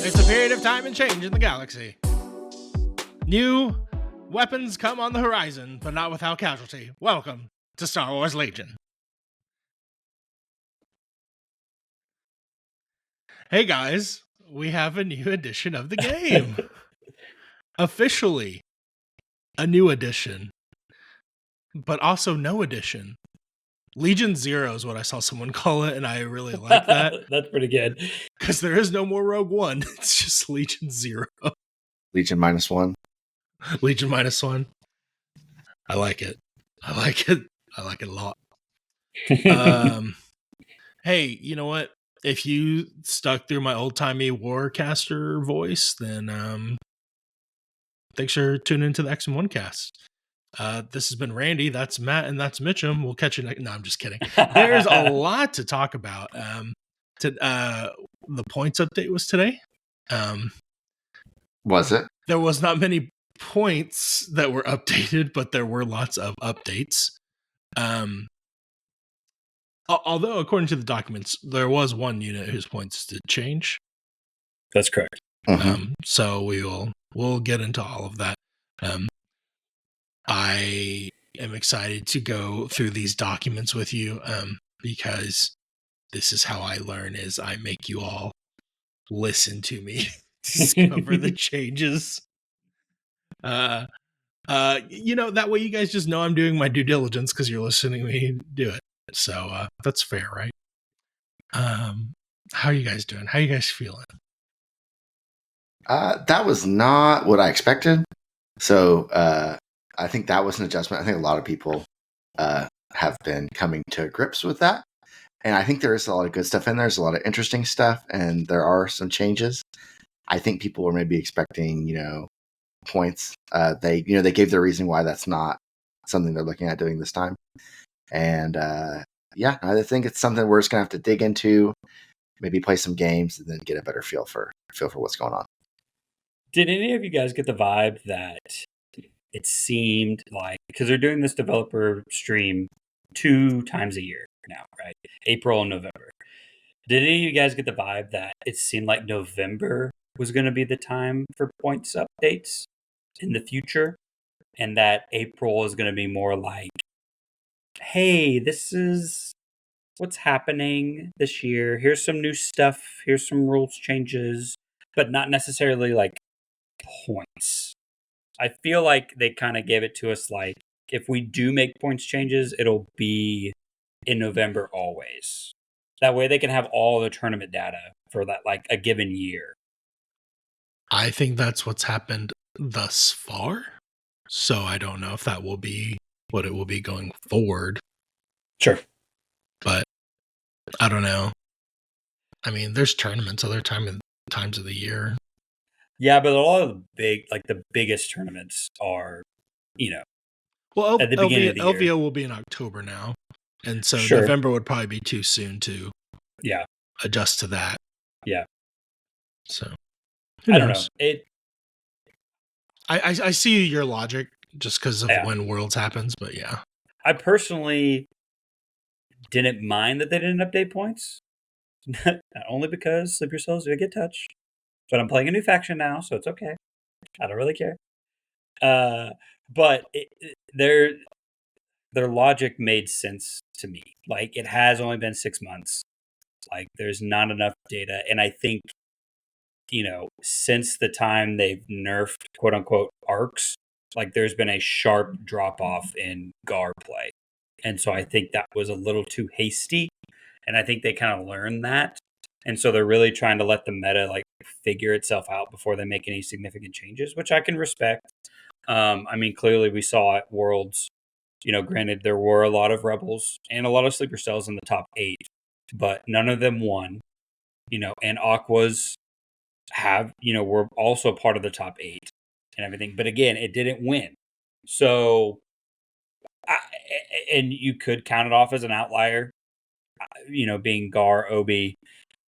It's a period of time and change in the galaxy. New weapons come on the horizon, but not without casualty. Welcome to Star Wars Legion. Hey guys, we have a new edition of the game. Officially, a new edition, but also no edition. Legion Zero is what I saw someone call it, and I really like that. That's pretty good. Because there is no more Rogue One. It's just Legion Zero. Legion -1. Legion -1. I like it. I like it a lot. Hey, you know what? If you stuck through my old-timey Warcaster voice, then thanks for tuning into the X1 cast. This has been Randy, that's Matt, and that's Mitchum. We'll catch you next. No, I'm just kidding. There's a lot to talk about. The points update was today. Was it? There was not many points that were updated, but there were lots of updates. Although, according to the documents, there was one unit whose points did change. That's correct. So we'll get into all of that. I am excited to go through these documents with you because this is how I learn, is I make you all listen to me discover the changes. That way you guys just know I'm doing my due diligence because you're listening to me do it. So that's fair, right? How are you guys doing? How are you guys feeling? That was not what I expected. So I think that was an adjustment. I think a lot of people have been coming to grips with that. And I think there is a lot of good stuff in there. There's a lot of interesting stuff, and there are some changes. I think people were maybe expecting, points. They gave their reason why that's not something they're looking at doing this time. And I think it's something we're just gonna have to dig into, maybe play some games, and then get a better feel for what's going on. Did any of you guys get the vibe that it seemed like, because they're doing this developer stream 2 times a year now, right? April and November. Did any of you guys get the vibe that it seemed like November was going to be the time for points updates in the future, and that April is going to be more like, hey, this is what's happening this year. Here's some new stuff. Here's some rules changes, but not necessarily like points. I feel like they kind of gave it to us like, if we do make points changes, it'll be in November always. That way they can have all the tournament data for that, like a given year. I think that's what's happened thus far. So I don't know if that will be what it will be going forward. Sure. But I don't know. I mean, there's tournaments other times of the year. Yeah, but a lot of the biggest tournaments are, well, at the beginning of the year. LVO will be in October now. And so Sure. November would probably be too soon to adjust to that. Yeah. So I don't know. I see your logic just because of when Worlds happens, but yeah. I personally didn't mind that they didn't update points. Not only because Sleep Yourselves did get touched, but I'm playing a new faction now, so it's okay. I don't really care. But their logic made sense to me. Like, it has only been 6 months. Like, there's not enough data. And I think, since the time they've nerfed quote unquote arcs, like there's been a sharp drop off in GAR play. And so I think that was a little too hasty. And I think they kind of learned that. And so they're really trying to let the meta like figure itself out before they make any significant changes, which I can respect. I mean, clearly we saw at Worlds, granted there were a lot of Rebels and a lot of Sleeper Cells in the top 8, but none of them won, and Aquas were also part of the top 8 and everything. But again, it didn't win. So, and you could count it off as an outlier, being GAR, OB,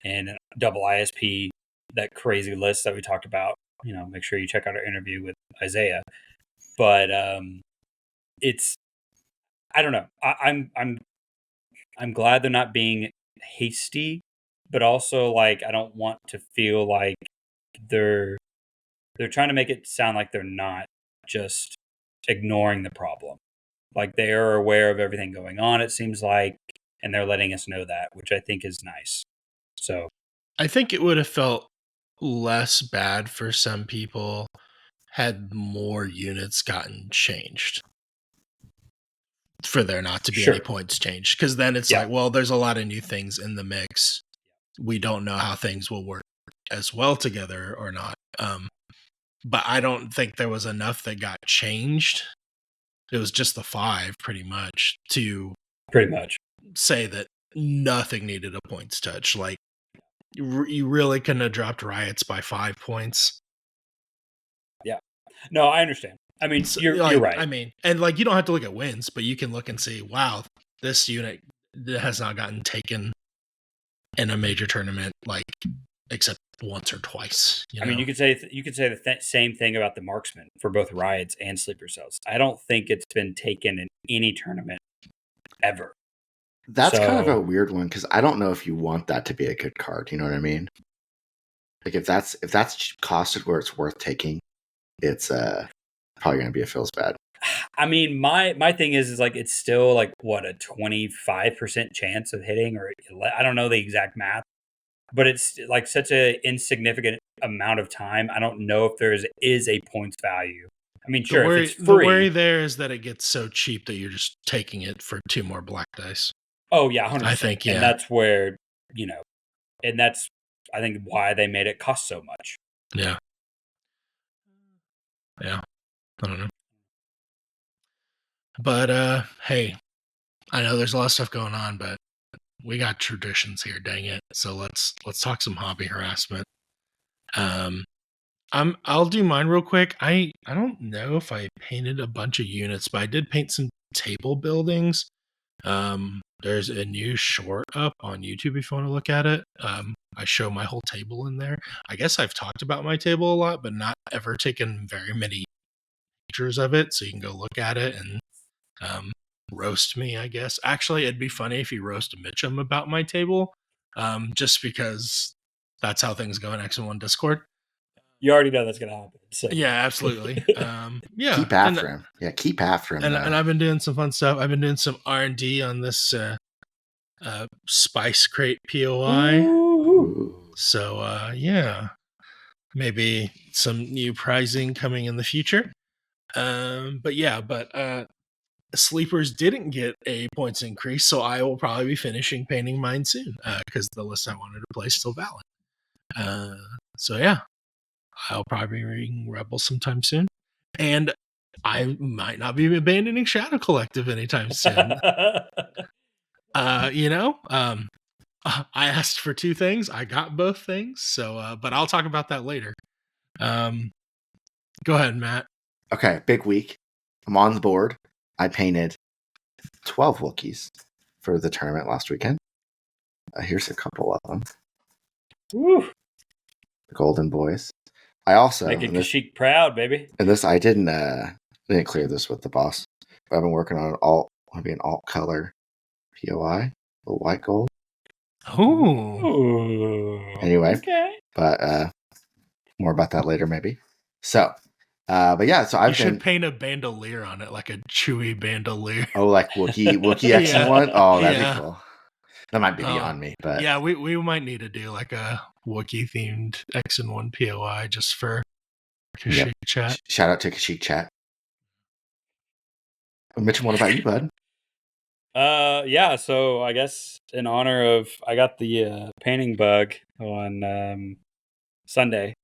and double ISP, that crazy list that we talked about. Make sure you check out our interview with Isaiah. But it's, I don't know. I'm glad they're not being hasty, but also like I don't want to feel like they're trying to make it sound like they're not just ignoring the problem. Like they are aware of everything going on, it seems like, and they're letting us know that, which I think is nice. So I think it would have felt less bad for some people had more units gotten changed for there not to be any sure. points changed. Because then it's Yeah. like, well, there's a lot of new things in the mix. We don't know how things will work as well together or not. But I don't think there was enough that got changed. It was just the 5 pretty much to Pretty much. say that nothing needed a points touch. Like you really couldn't have dropped riots by 5 points. No, I understand. I mean, So, you're like, right. I mean, and like you don't have to look at wins, but you can look and see, wow, this unit has not gotten taken in a major tournament, like except once or twice. I mean, you could say the same thing about the marksman for both riots and sleeper cells. I don't think it's been taken in any tournament ever. That's kind of a weird one because I don't know if you want that to be a good card. You know what I mean? Like if that's costed where it's worth taking, it's probably going to be a feels bad. I mean, my thing is like it's still like what a 25% chance of hitting, or I don't know the exact math, but it's like such a insignificant amount of time. I don't know if there is a points value. I mean, sure, if it's free. The worry there is that it gets so cheap that you're just taking it for 2 more black dice. Oh yeah, 100%. I think, yeah, and that's where and that's I think why they made it cost so much. Yeah. I don't know. But hey, I know there's a lot of stuff going on, but we got traditions here, dang it. So let's talk some hobby harassment. I'll do mine real quick. I don't know if I painted a bunch of units, but I did paint some table buildings. There's a new short up on YouTube if you want to look at it. I show my whole table in there. I guess I've talked about my table a lot, but not ever taken very many pictures of it, so you can go look at it and roast me, I guess. Actually, it'd be funny if you roast Mitchum about my table, just because that's how things go in X1 Discord. You already know that's going to happen. So. Yeah, absolutely. Yeah, keep after him. Yeah, keep after him. And I've been doing some fun stuff. I've been doing some R&D on this Spice Crate POI. Ooh. So yeah, maybe some new prizing coming in the future. But Sleepers didn't get a points increase, so I will probably be finishing painting mine soon because the list I wanted to play is still valid. So yeah, I'll probably be reading Rebel sometime soon, and I might not be abandoning Shadow Collective anytime soon. I asked for 2 things, I got both things, so but I'll talk about that later. Go ahead, Matt. Okay, big week. I'm on the board. I painted 12 Wookiees for the tournament last weekend. Here's a couple of them. Woo. The Golden Boys. I also making Kashyyyk proud, baby. And this I didn't clear this with the boss, but I've been working on an alt color POI, the white gold. Oh. Anyway, okay. But more about that later, maybe. So. But yeah, so I should paint a bandolier on it, like a Chewy bandolier. Oh, like Wookiee X1? Oh, that'd be cool. That might be beyond me, but yeah, we might need to do like a Wookiee themed X1 POI just for Kashyyyk chat. Shout out to Kashyyyk chat. Mitchum, what about you, bud? Yeah, so I guess in honor of I got the painting bug on Sunday.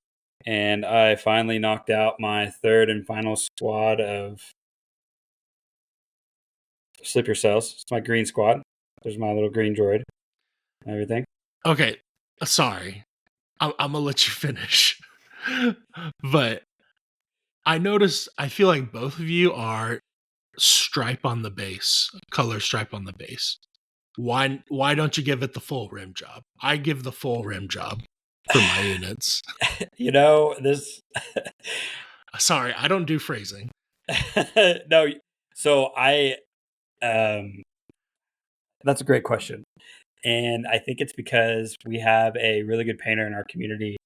And I finally knocked out my 3rd and final squad of sleeper cells. It's my green squad. There's my little green droid and everything. Okay, sorry. I'm going to let you finish. But I feel like both of you are stripe on the base, color stripe on the base. Why don't you give it the full rim job? I give the full rim job for my units. This. Sorry, I don't do phrasing. No, so I. That's a great question, and I think it's because we have a really good painter in our community,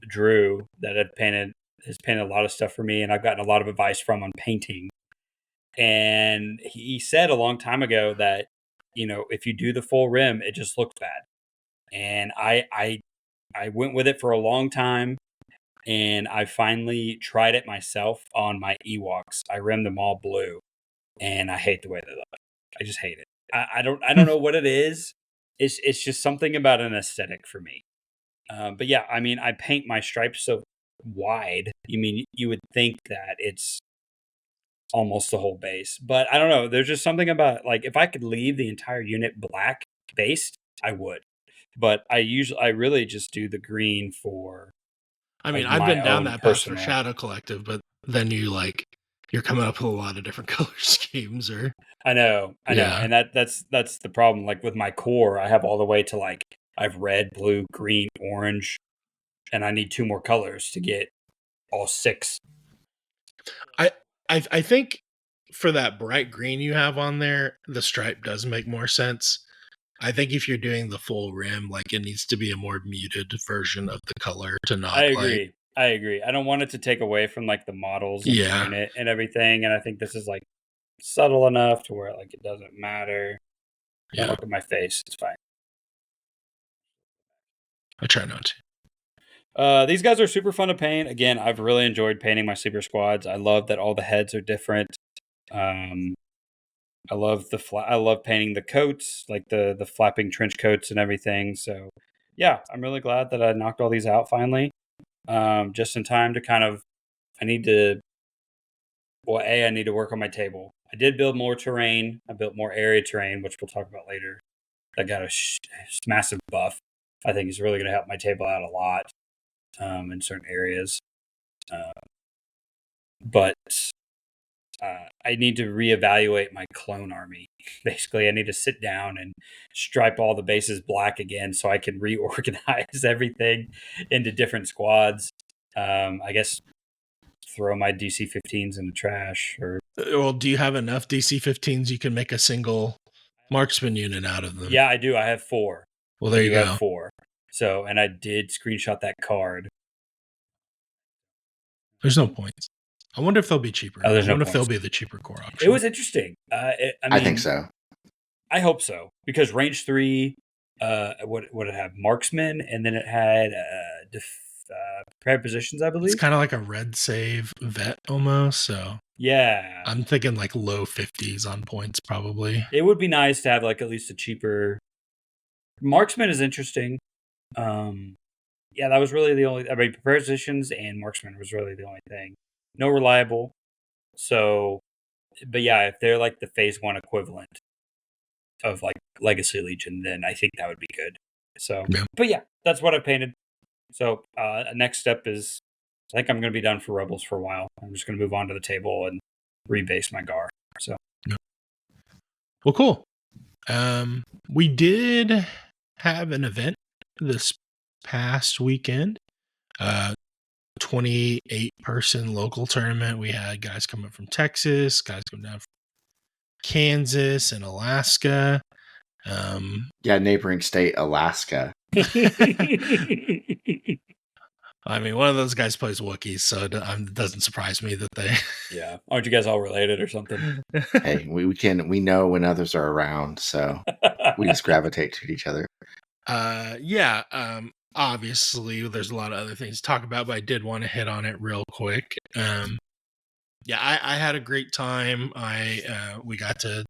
Drew that has painted a lot of stuff for me, and I've gotten a lot of advice from on painting. And he said a long time ago that, if you do the full rim, it just looks bad. And I went with it for a long time, and I finally tried it myself on my Ewoks. I rimmed them all blue, and I hate the way they look. I just hate it. I don't know what it is. It's just something about an aesthetic for me. But yeah, I mean, I paint my stripes so wide. You would think that it's almost the whole base, but I don't know. There's just something about, like, if I could leave the entire unit black based, I would. But I really just do the green for. I mean, Like, I've been my down own that path for personal. Shadow Collective, but then you're coming up with a lot of different color schemes, or I know, Yeah. and that's the problem. Like with my core, I have all the way to, like, I've red, blue, green, orange, and I need 2 more colors to get all 6. I think for that bright green you have on there, the stripe does make more sense. I think if you're doing the full rim, like, it needs to be a more muted version of the color to not I like. agree. I agree. I don't want it to take away from, like, the models and the Yeah. unit and everything. And I think this is, like, subtle enough to where, like, it doesn't matter. Don't Yeah, look at my face. It's fine. I try not to. These guys are super fun to paint. Again, I've really enjoyed painting my sleeper squads. I love that all the heads are different. I love I love painting the coats, like the flapping trench coats and everything. So yeah, I'm really glad that I knocked all these out finally. Just in time to kind of, I need to, I need to work on my table. I did build more terrain. I built more area terrain, which we'll talk about later. I got a massive buff. I think is really going to help my table out a lot in certain areas. But I need to reevaluate my clone army. Basically, I need to sit down and stripe all the bases black again so I can reorganize everything into different squads. I guess throw my DC-15s in the trash. Well, do you have enough DC-15s you can make a single marksman unit out of them? Yeah, I do. I have 4. Well, there you go. I have 4. So, and I did screenshot that card. There's no points. I wonder if they'll be cheaper. Oh, there's I wonder no if they'll points. be the cheaper core option. It was interesting. I think so. I hope so, because range 3, what it have? Marksman, and then it had prepared positions, I believe. It's kind of like a red save vet almost. So yeah, I'm thinking like low 50s on points probably. It would be nice to have, like, at least a cheaper. Marksman is interesting. Yeah, that was really the only. I mean, prepared positions and marksman was really the only thing. No reliable. So, but yeah, if they're like the phase 1 equivalent of, like, Legacy Legion, then I think that would be good. So, Yeah. But yeah, that's what I painted. So, next step is, I think I'm going to be done for Rebels for a while. I'm just going to move on to the table and rebase my GAR. So, yeah. Well, cool. We did have an event this past weekend. 28-person local tournament. We had guys coming from Texas, guys coming down from Kansas and Alaska. Yeah, neighboring state, Alaska. I mean, one of those guys plays Wookiees, so it doesn't surprise me that they. Yeah, aren't you guys all related or something? Hey, we know when others are around, so we just gravitate to each other. Yeah. Obviously, there's a lot of other things to talk about, but I did want to hit on it real quick. Yeah, I had a great time. We got to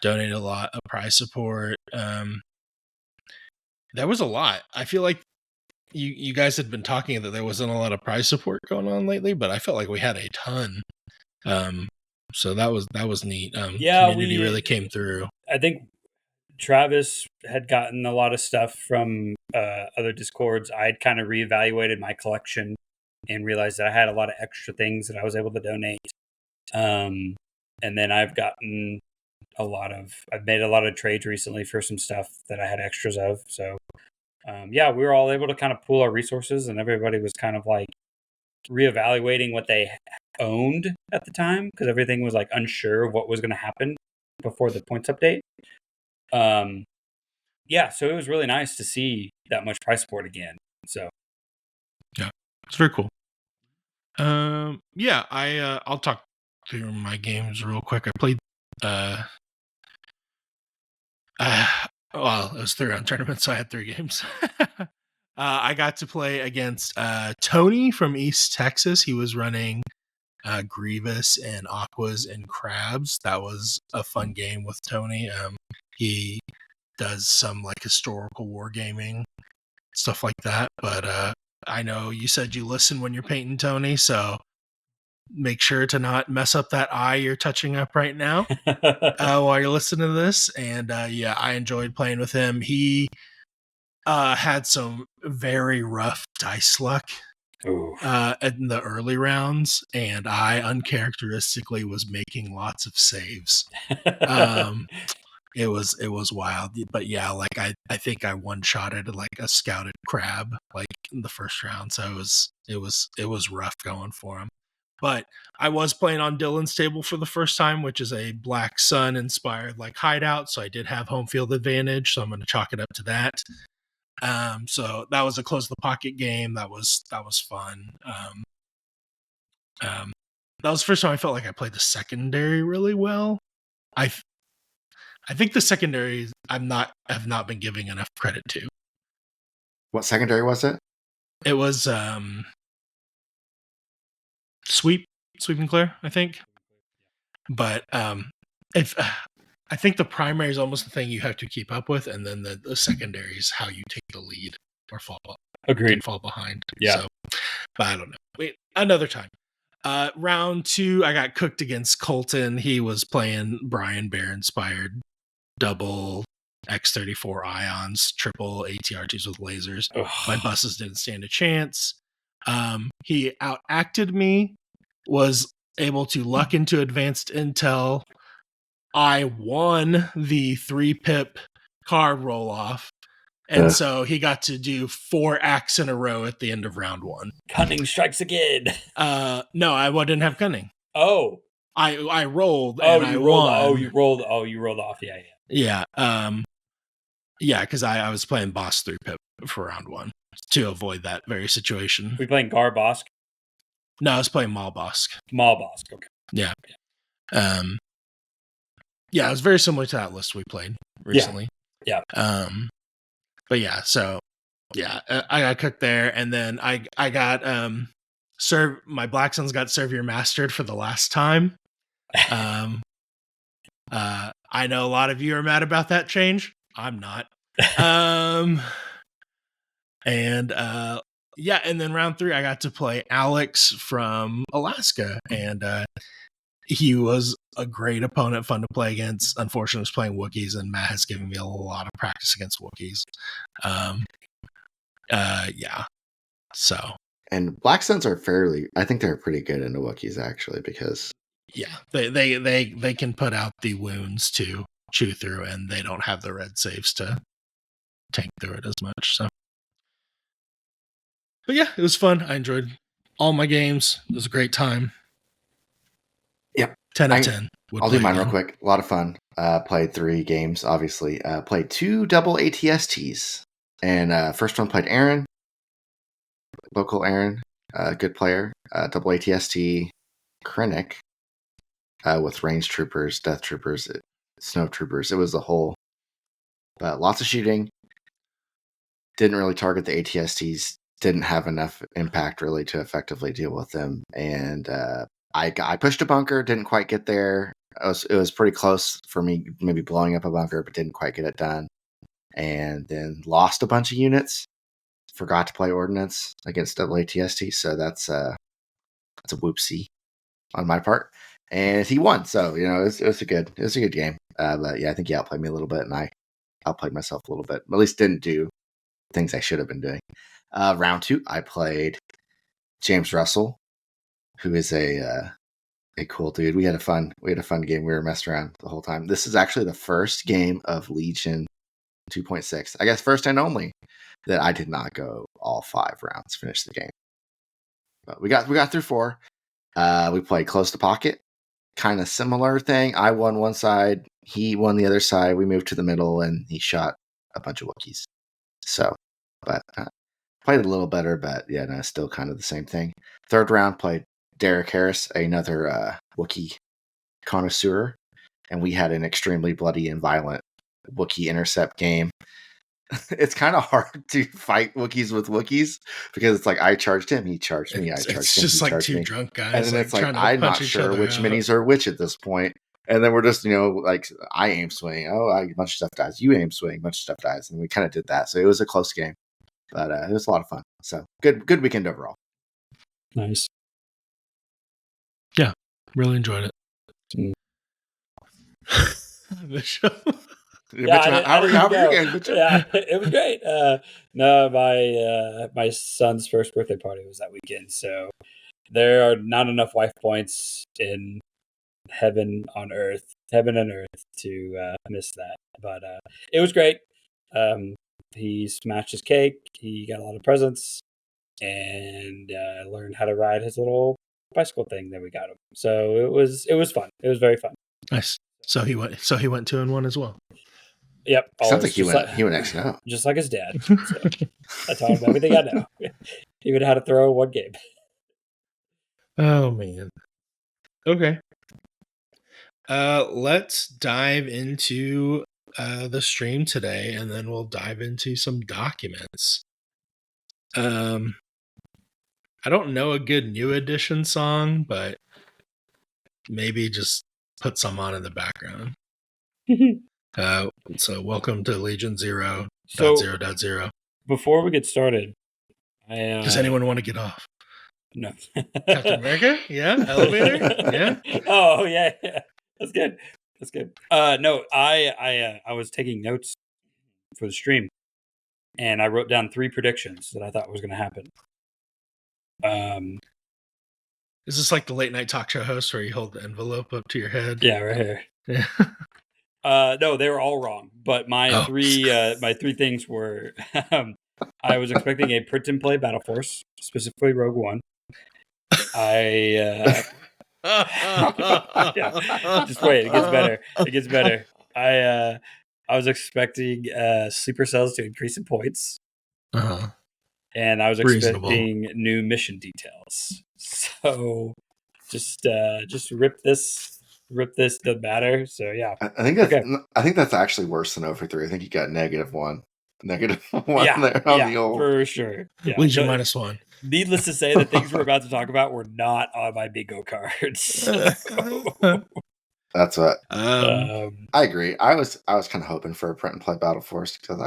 donate a lot of prize support. There was a lot. I feel like you guys had been talking that there wasn't a lot of prize support going on lately, but I felt like we had a ton. So that was neat. Yeah, community really came through. I think Travis had gotten a lot of stuff from other Discords. I'd kind of reevaluated my collection and realized that I had a lot of extra things that I was able to donate. And then I've made a lot of trades recently for some stuff that I had extras of. So, yeah, we were all able to kind of pool our resources, and everybody was kind of like reevaluating what they owned at the time, because everything was like unsure of what was going to happen before the points update. Yeah, so it was really nice to see that much price support again. So, yeah, It's very cool. Yeah, I'll talk through my games real quick. I played well, it was 3-round tournament, so I had 3 games. I got to play against Tony from East Texas. He was running Grievous and Aquas and Crabs. That was a fun game with Tony. He does some like historical wargaming stuff like that. But I know you said you listen when you're painting, Tony, so make sure to not mess up that eye you're touching up right now while you're listening to this. And yeah, I enjoyed playing with him. He had some very rough dice luck in the early rounds, and I uncharacteristically was making lots of saves. It was wild, but yeah, like I think I one-shotted like a scouted crab like in the first round, so it was rough going for him. But I was playing on Dylan's table for the first time, which is a Black Sun inspired like hideout, so I did have home field advantage, so I'm going to chalk it up to that. So that was a close the pocket game. That was fun. That was the first time I felt like I played the secondary really well. I think the secondaries have not been giving enough credit to. What secondary was it? It was sweep and clear, I think. But if I think the primary is almost the thing you have to keep up with, and then the secondary is how you take the lead or fall behind. Yeah. So, but I don't know. Wait, another time. Round 2, I got cooked against Colton. He was playing Brian Bear inspired double X34 ions, triple ATRGs with lasers. Ugh. My buses didn't stand a chance. He outacted me, was able to luck into advanced intel. I won the 3-pip card roll off. And so he got to do 4 acts in a row at the end of round 1. Cunning strikes again. No, I didn't have cunning. Oh. I rolled and I won. You rolled off. Yeah. Yeah. Yeah, because I was playing boss 3-pip for round 1 to avoid that very situation. We playing Garbosk? No, I was playing Malbosk. Malbosk, okay. Yeah. Yeah, it was very similar to that list we played recently. Yeah. But yeah, so yeah, I got cooked there, and then I got my Black Suns got Serve Your Mastered for the last time. I know a lot of you are mad about that change. I'm not. And then round 3 I got to play Alex from Alaska, and he was a great opponent, fun to play against. Unfortunately, I was playing Wookiees, and Matt has given me a lot of practice against Wookiees. Yeah. So. And Black Suns are I think they're pretty good into Wookiees actually, because yeah, they can put out the wounds to chew through, and they don't have the red saves to tank through it as much. So, but yeah, it was fun. I enjoyed all my games. It was a great time. Yep. 10 out of 10. I'll do mine real quick. A lot of fun. Played 3 games, obviously. Played 2 double ATSTs. And first one played Aaron. Local Aaron. Good player. Double ATST. Krennic. With range troopers, death troopers, snow troopers. It was the whole. But lots of shooting. Didn't really target the ATSTs. Didn't have enough impact really to effectively deal with them. And I pushed a bunker, didn't quite get there. It was pretty close for me, maybe blowing up a bunker, but didn't quite get it done. And then lost a bunch of units. Forgot to play Ordnance against double ATST, so that's a whoopsie on my part. And he won, so it was a good game. But yeah, I think he outplayed me a little bit, and I outplayed myself a little bit. At least didn't do things I should have been doing. Round 2, I played James Russell, who is a cool dude. We had a fun game. We were messing around the whole time. This is actually the first game of Legion 2.6. I guess first and only that I did not go all 5 rounds, finish the game. But we got through 4. We played close to pocket. Kind of similar thing. I won one side, he won the other side. We moved to the middle, and he shot a bunch of Wookiees. So, but Played a little better, but yeah, no, still kind of the same thing. Third round played Derek Harris, another Wookiee connoisseur, and we had an extremely bloody and violent Wookiee intercept game. It's kind of hard to fight Wookiees with Wookiees because it's like I charged him, he charged me, I charged him, It's just he like charged two me. drunk And guys then like it's like trying to I'm not punch each sure other which out. minis are which at this point. And then we're just, like I aim swing. Oh, a bunch of stuff dies. You aim swing, a bunch of stuff dies. And we kind of did that. So it was a close game, but it was a lot of fun. So good weekend overall. Nice. Yeah, really enjoyed it. Mm. Bishop. How were your game, Bishop? Yeah, it was great. No, my son's first birthday party was that weekend, so there are not enough wife points in heaven and earth to miss that. But it was great. He smashed his cake. He got a lot of presents, and learned how to ride his little bicycle thing that we got him. So it was fun. It was very fun. Nice. So he went 2-1 as well. Yep. Sounds like he went X-0. Just like his dad. So I taught him everything I know. Even how to throw one game. Oh man. Okay. Let's dive into the stream today, and then we'll dive into some documents. I don't know a good new edition song, but maybe just put some on in the background. So welcome to Legion 0.0.0. Before we get started, Does anyone want to get off? No. Captain America? Yeah. Elevator? Yeah. Oh yeah. That's good. No, I was taking notes for the stream, and I wrote down 3 predictions that I thought was going to happen. Is this like the late night talk show host where you hold the envelope up to your head? Yeah, right here. Yeah. No, they were all wrong. But my three things were: I was expecting a print and play Battleforce, specifically Rogue One. Yeah, just wait, it gets better. I was expecting sleeper cells to increase in points. And I was expecting new mission details. So just rip this doesn't matter. So yeah. I think that's actually worse than 0-3. I think you got -1. -1 yeah, there on the old. For sure. Yeah. Legion -1. Needless to say, the things we're about to talk about were not on my bingo cards. So. That's what I agree. I was kind of hoping for a print and play Battleforce because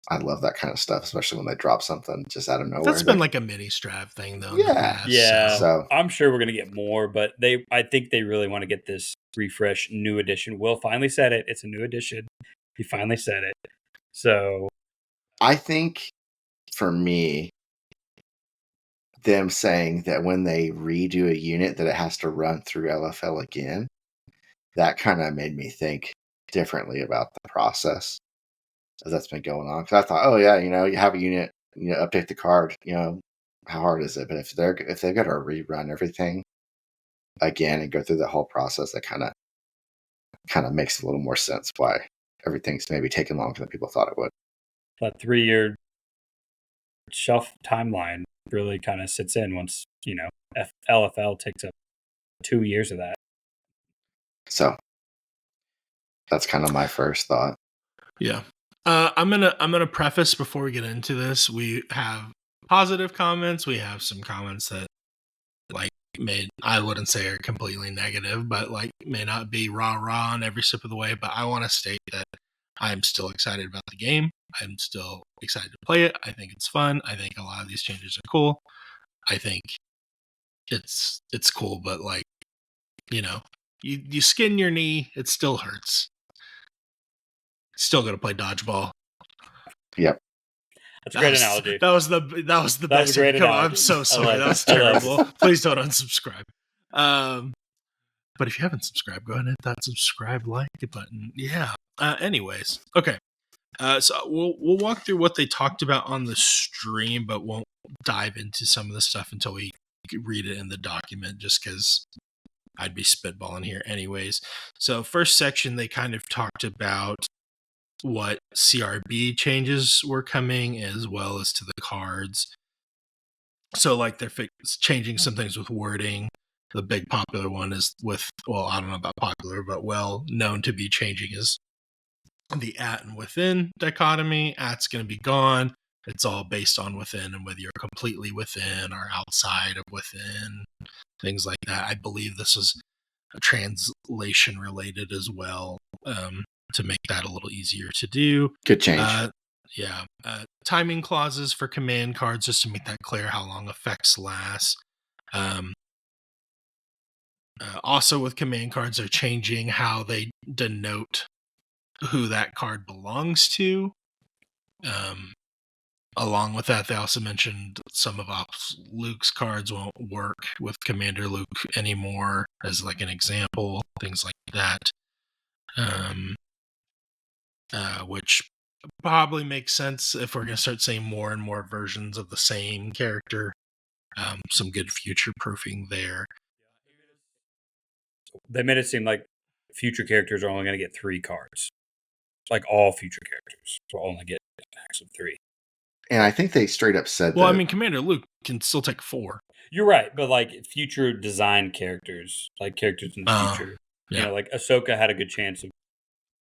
I love that kind of stuff, especially when they drop something just out of nowhere. That's been like a mini strap thing, though. Yeah. So I'm sure we're gonna get more, but I think they really want to get this refresh, new edition. Will finally said it. It's a new edition. He finally said it. So I think for me, them saying that when they redo a unit that it has to run through LFL again, that kind of made me think differently about the process that's been going on. Because I thought, oh yeah, you have a unit, update the card, how hard is it? But if they've got to rerun everything again and go through the whole process, that kind of makes a little more sense why everything's maybe taking longer than people thought it would. That 3-year shelf timeline really kind of sits in once LFL takes up 2 years of that. So that's kind of my first thought. Yeah. I'm gonna preface before we get into this. We have positive comments. We have some comments that I wouldn't say are completely negative, but may not be rah on every step of the way. But I want to state that I'm still excited about the game. I'm still excited to play it. I think it's fun. I think a lot of these changes are cool. I think it's cool, but you skin your knee, it still hurts. Still gonna play dodgeball. Yep. That's a great analogy. That was the best. Great analogy. I'm so sorry. That was terrible. Please don't unsubscribe. But if you haven't subscribed, go ahead and hit that subscribe like button. Yeah. Anyways, okay. So we'll walk through what they talked about on the stream, but won't dive into some of the stuff until we read it in the document, just because I'd be spitballing here anyways. So first section, they kind of talked about what CRB changes were coming, as well as to the cards. So, like, they're changing some things with wording. The big popular one is with, well, I don't know about popular, but well known to be changing is the at and within dichotomy. At's going to be gone. It's all based on within and whether you're completely within or outside of within, things like that. I believe this is translation related as well, to make that a little easier to do. Good change. Timing clauses for command cards, just to make that clear how long effects last. Also with command cards, they're changing how they denote who that card belongs to. Along with that, they also mentioned some of Ops Luke's cards won't work with Commander Luke anymore, as like an example, things like that. Which probably makes sense if we're going to start seeing more and more versions of the same character. Some good future proofing there. They made it seem like future characters are only going to get 3 cards. Like all future characters will only get a max of 3. And I think they straight up said Well, that. I mean, Commander Luke can still take 4. You're right, but like future design characters, like characters in the future. Yeah. You know, like Ahsoka had a good chance of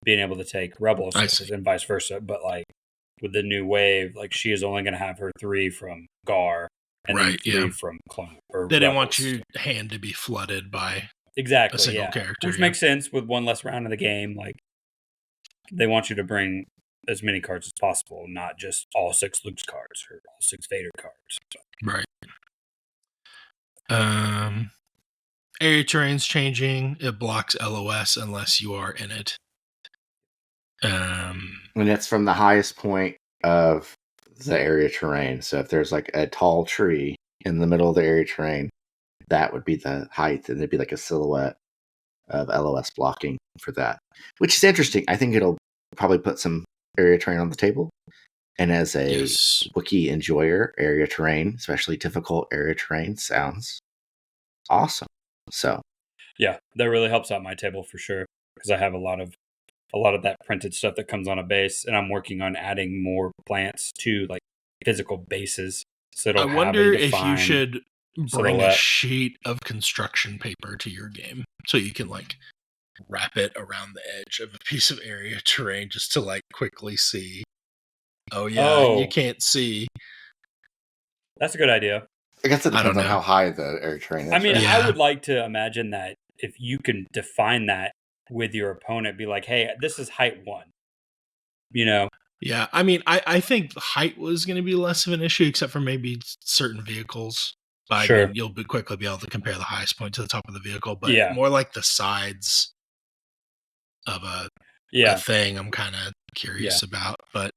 being able to take Rebel Ahsokas and vice versa. But like with the new wave, like she is only going to have her 3 from Gar and then 3 from Clone. Or they didn't Rebels. want your hand to be flooded by exactly a single character. Which makes sense with one less round of the game. Like they want you to bring as many cards as possible, not just all 6 Luke's cards or all 6 Vader cards. So. Right. Area terrain's changing. It blocks LOS unless you are in it. And it's from the highest point of the area terrain. So if there's like a tall tree in the middle of the area terrain, that would be the height, and it'd be like a silhouette of LOS blocking for that, which is interesting. I think it'll probably put some area terrain on the table. And as a Wookiee enjoyer, area terrain, especially difficult area terrain, sounds awesome. So yeah, that really helps out my table for sure, because I have a lot of that printed stuff that comes on a base, and I'm working on adding more plants to like physical bases. So I wonder if you should bring a sheet of construction paper to your game so you can like wrap it around the edge of a piece of area terrain just to like quickly see. You can't see. That's a good idea. I guess it depends on how high the area terrain is. I mean, I would like to imagine that if you can define that with your opponent, be like, hey, this is height 1. You know? Yeah, I mean, I think height was going to be less of an issue, except for maybe certain vehicles. But sure. I mean, you'll quickly be able to compare the highest point to the top of the vehicle, but more like the sides of a thing I'm kind of curious about. But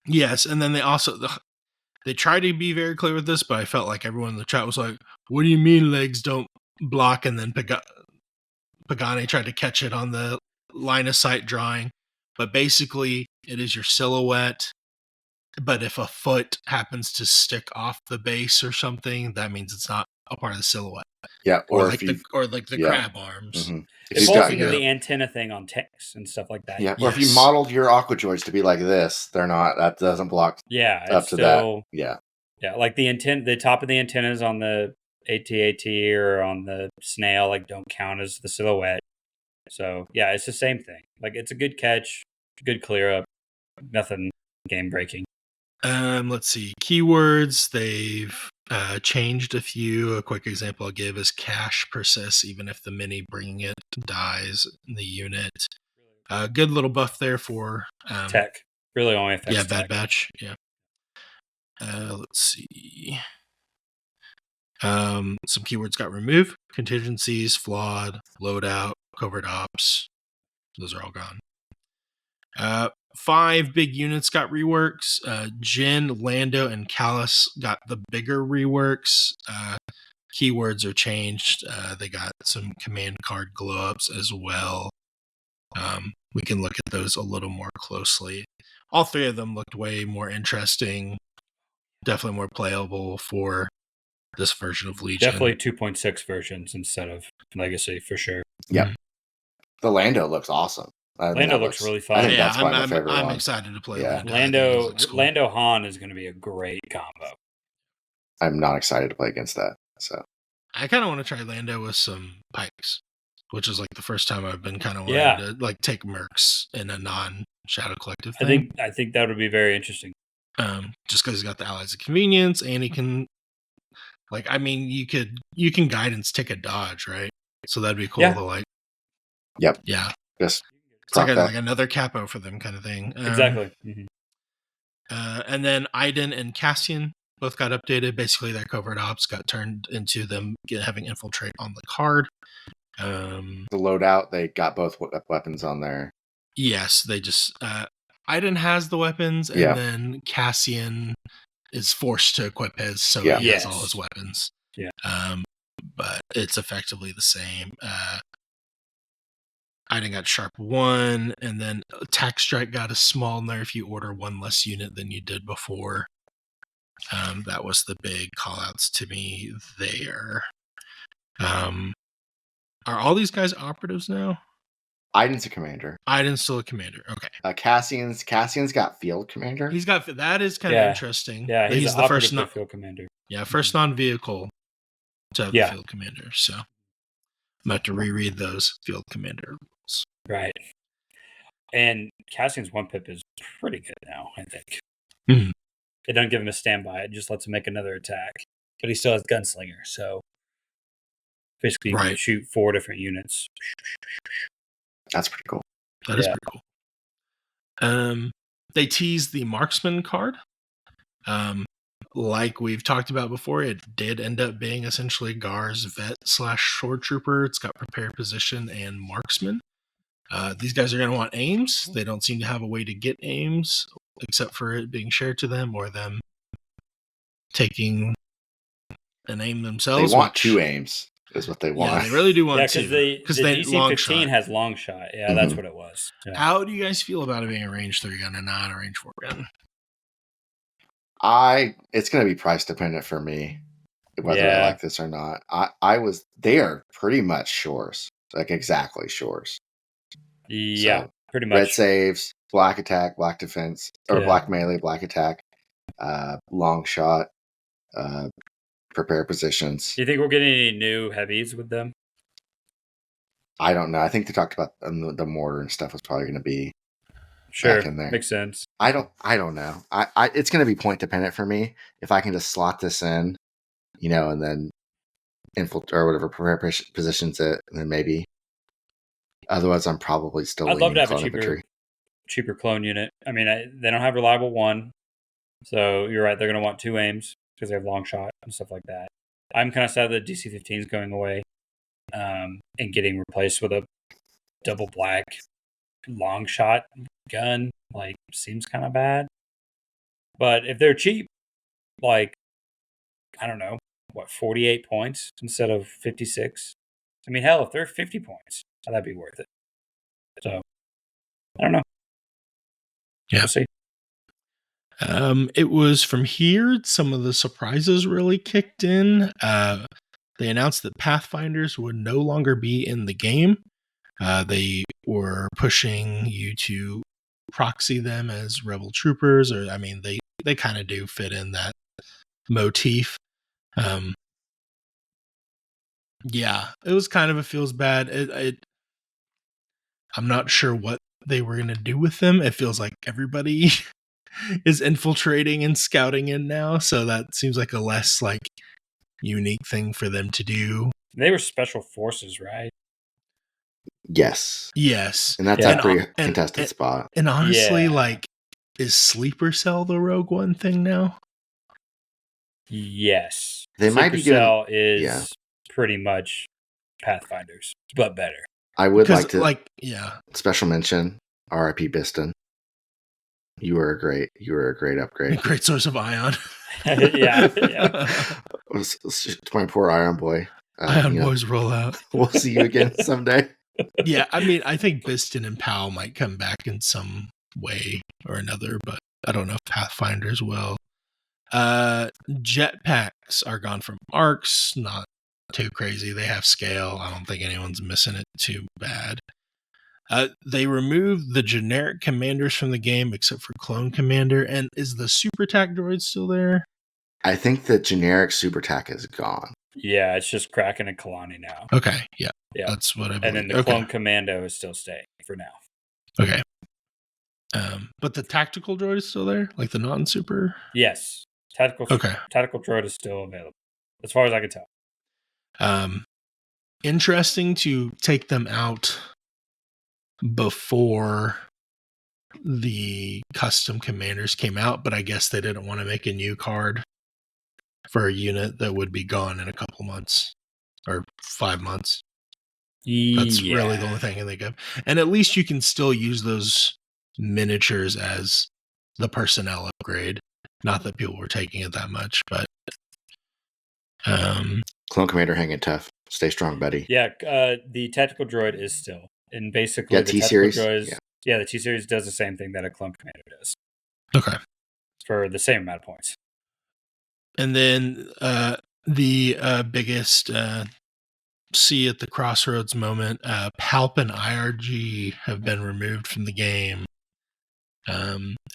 yes, and then they try to be very clear with this, but I felt like everyone in the chat was like, what do you mean legs don't block? And then Pagani tried to catch it on the line of sight drawing. But basically, it is your silhouette. But if a foot happens to stick off the base or something, that means it's not a part of the silhouette. Yeah, or like the crab arms. Mm-hmm. It falls into the antenna thing on tanks and stuff like that. Yeah, or if you modeled your aqua droids to be like this, they're not. That doesn't block. Yeah, up to that. Yeah, like the top of the antennas on the AT-AT or on the snail like don't count as the silhouette. So yeah, it's the same thing. Like it's a good catch, good clear up, nothing game breaking. Let's see. Keywords, they've changed a few. A quick example I'll give is cache persists even if the mini bringing it dies in the unit. Good little buff there for tech. Really only affects Bad tech. Batch. Yeah. Let's see. Some keywords got removed. Contingencies, flawed, loadout, covert ops. Those are all gone. 5 big units got reworks. Jin, Lando, and Callus got the bigger reworks. Keywords are changed. They got some command card glow ups as well. We can look at those a little more closely. All 3 of them looked way more interesting. Definitely more playable for this version of Legion. Definitely 2.6 versions instead of Legacy for sure. Yeah. The Lando looks awesome. Lando looks really I fun. think Yeah, that's probably my favorite I'm one. excited to play Yeah. Lando. I think he looks cool. Lando Han is going to be a great combo. I'm not excited to play against that. So I kind of want to try Lando with some Pikes, which is like the first time I've been kind of wanting to like take Mercs in a non-Shadow Collective thing. I think that would be very interesting. Just because he's got the Allies of Convenience and he can, like, I mean, you can guidance take a dodge, right? So that'd be cool Yeah. to like. Yep. Yeah. Just it's like another capo for them kind of thing. Exactly. Mm-hmm. And then Iden and Cassian both got updated. Basically, their covert ops got turned into them having infiltrate on the card. the loadout, they got both weapons on there. Yes, they just Iden has the weapons, and then Cassian is forced to equip his, so he has all his weapons. Yeah. But it's effectively the same. Iden got Sharp 1, and then Attack Strike got a small nerf. You order one less unit than you did before. That was the big callouts to me there. Are all these guys operatives now? Iden's a commander. Iden's still a commander. Okay. Cassian's got field commander. He's got that is kind of interesting. Yeah, he's the first field commander. Yeah, first non-vehicle to have the field commander. So I'm about to reread those field commander rules. Right. And Cassian's 1-pip is pretty good now, I think. Mm-hmm. It doesn't give him a standby. It just lets him make another attack. But he still has Gunslinger, so basically you can shoot 4 different units. That's pretty cool. That is pretty cool. They teased the Marksman card. Like we've talked about before, it did end up being essentially Gar's Vet / Sword Trooper. It's got Prepared Position and Marksman. These guys are going to want aims. They don't seem to have a way to get aims, except for it being shared to them or them taking an aim themselves. They want 2 aims, is what they want. Yeah, they really do want 2. Because the DC-15 has long shot. Yeah, that's what it was. Yeah. How do you guys feel about it being a range 3 gun and not a range 4 gun? It's going to be price dependent for me, whether I like this or not. They are pretty much shores, like exactly shores. Yeah, so, pretty much. Red saves, black attack, black defense, or black melee, black attack, long shot, prepare positions. Do you think we're getting any new heavies with them? I don't know. I think they talked about the mortar and stuff was probably going to be back in there. Makes sense. I don't know. It's going to be point dependent for me. If I can just slot this in, and then infiltrate or whatever, prepare positions it, and then maybe. Otherwise, I'm probably still. I'd love to have a cheaper clone unit. I mean, they don't have reliable 1, so you're right. They're going to want 2 aims because they have long shot and stuff like that. I'm kind of sad that DC-15 is going away and getting replaced with a double black long shot gun. Like, seems kind of bad. But if they're cheap, like, I don't know, 48 points instead of 56? I mean, hell, if they're 50 points, that'd be worth it. So, I don't know. Yeah. We'll see. It was from here some of the surprises really kicked in. They announced that Pathfinders would no longer be in the game. They were pushing you to proxy them as rebel troopers, or I mean, they kind of do fit in that motif. Yeah, it was kind of a feels bad. I'm not sure what they were going to do with them. It feels like everybody is infiltrating and scouting in now, so that seems like a less like unique thing for them to do. They were special forces, right? Yes. And that's a pretty contested spot. And honestly, like, is Sleeper Cell the Rogue One thing now? Yes. They might be doing. Cell is pretty much Pathfinders, but better. I would like to special mention R.I.P. Biston. You were a great upgrade. Great source of ion. yeah. My poor Iron Boy. Iron Boys roll out. We'll see you again someday. Yeah, I mean, I think Biston and Powell might come back in some way or another, but I don't know if Pathfinders will. Jetpacks are gone from arcs, not too crazy. They have scale. I don't think anyone's missing it too bad. They removed the generic commanders from the game except for Clone Commander. And is the Super Tac droid still there? I think the generic Super Tac is gone. Yeah, it's just Kraken and Kalani now. Okay, yeah. Yeah. That's what I believe. And then the Clone Commando is still staying for now. Okay. But the tactical droid is still there? Like the non-super? Yes. Tactical droid is still available, as far as I can tell. Interesting to take them out before the custom commanders came out, but I guess they didn't want to make a new card for a unit that would be gone in a couple months or 5 months. That's really the only thing I can think of. And at least you can still use those miniatures as the personnel upgrade. Not that people were taking it that much, but Clone Commander hanging tough. Stay strong, buddy. Yeah, the tactical droid is still, and basically the T-Series. Droids, the T-Series does the same thing that a Clone Commander does. Okay. For the same amount of points. And then the biggest see at the crossroads moment, Palp and IRG have been removed from the game.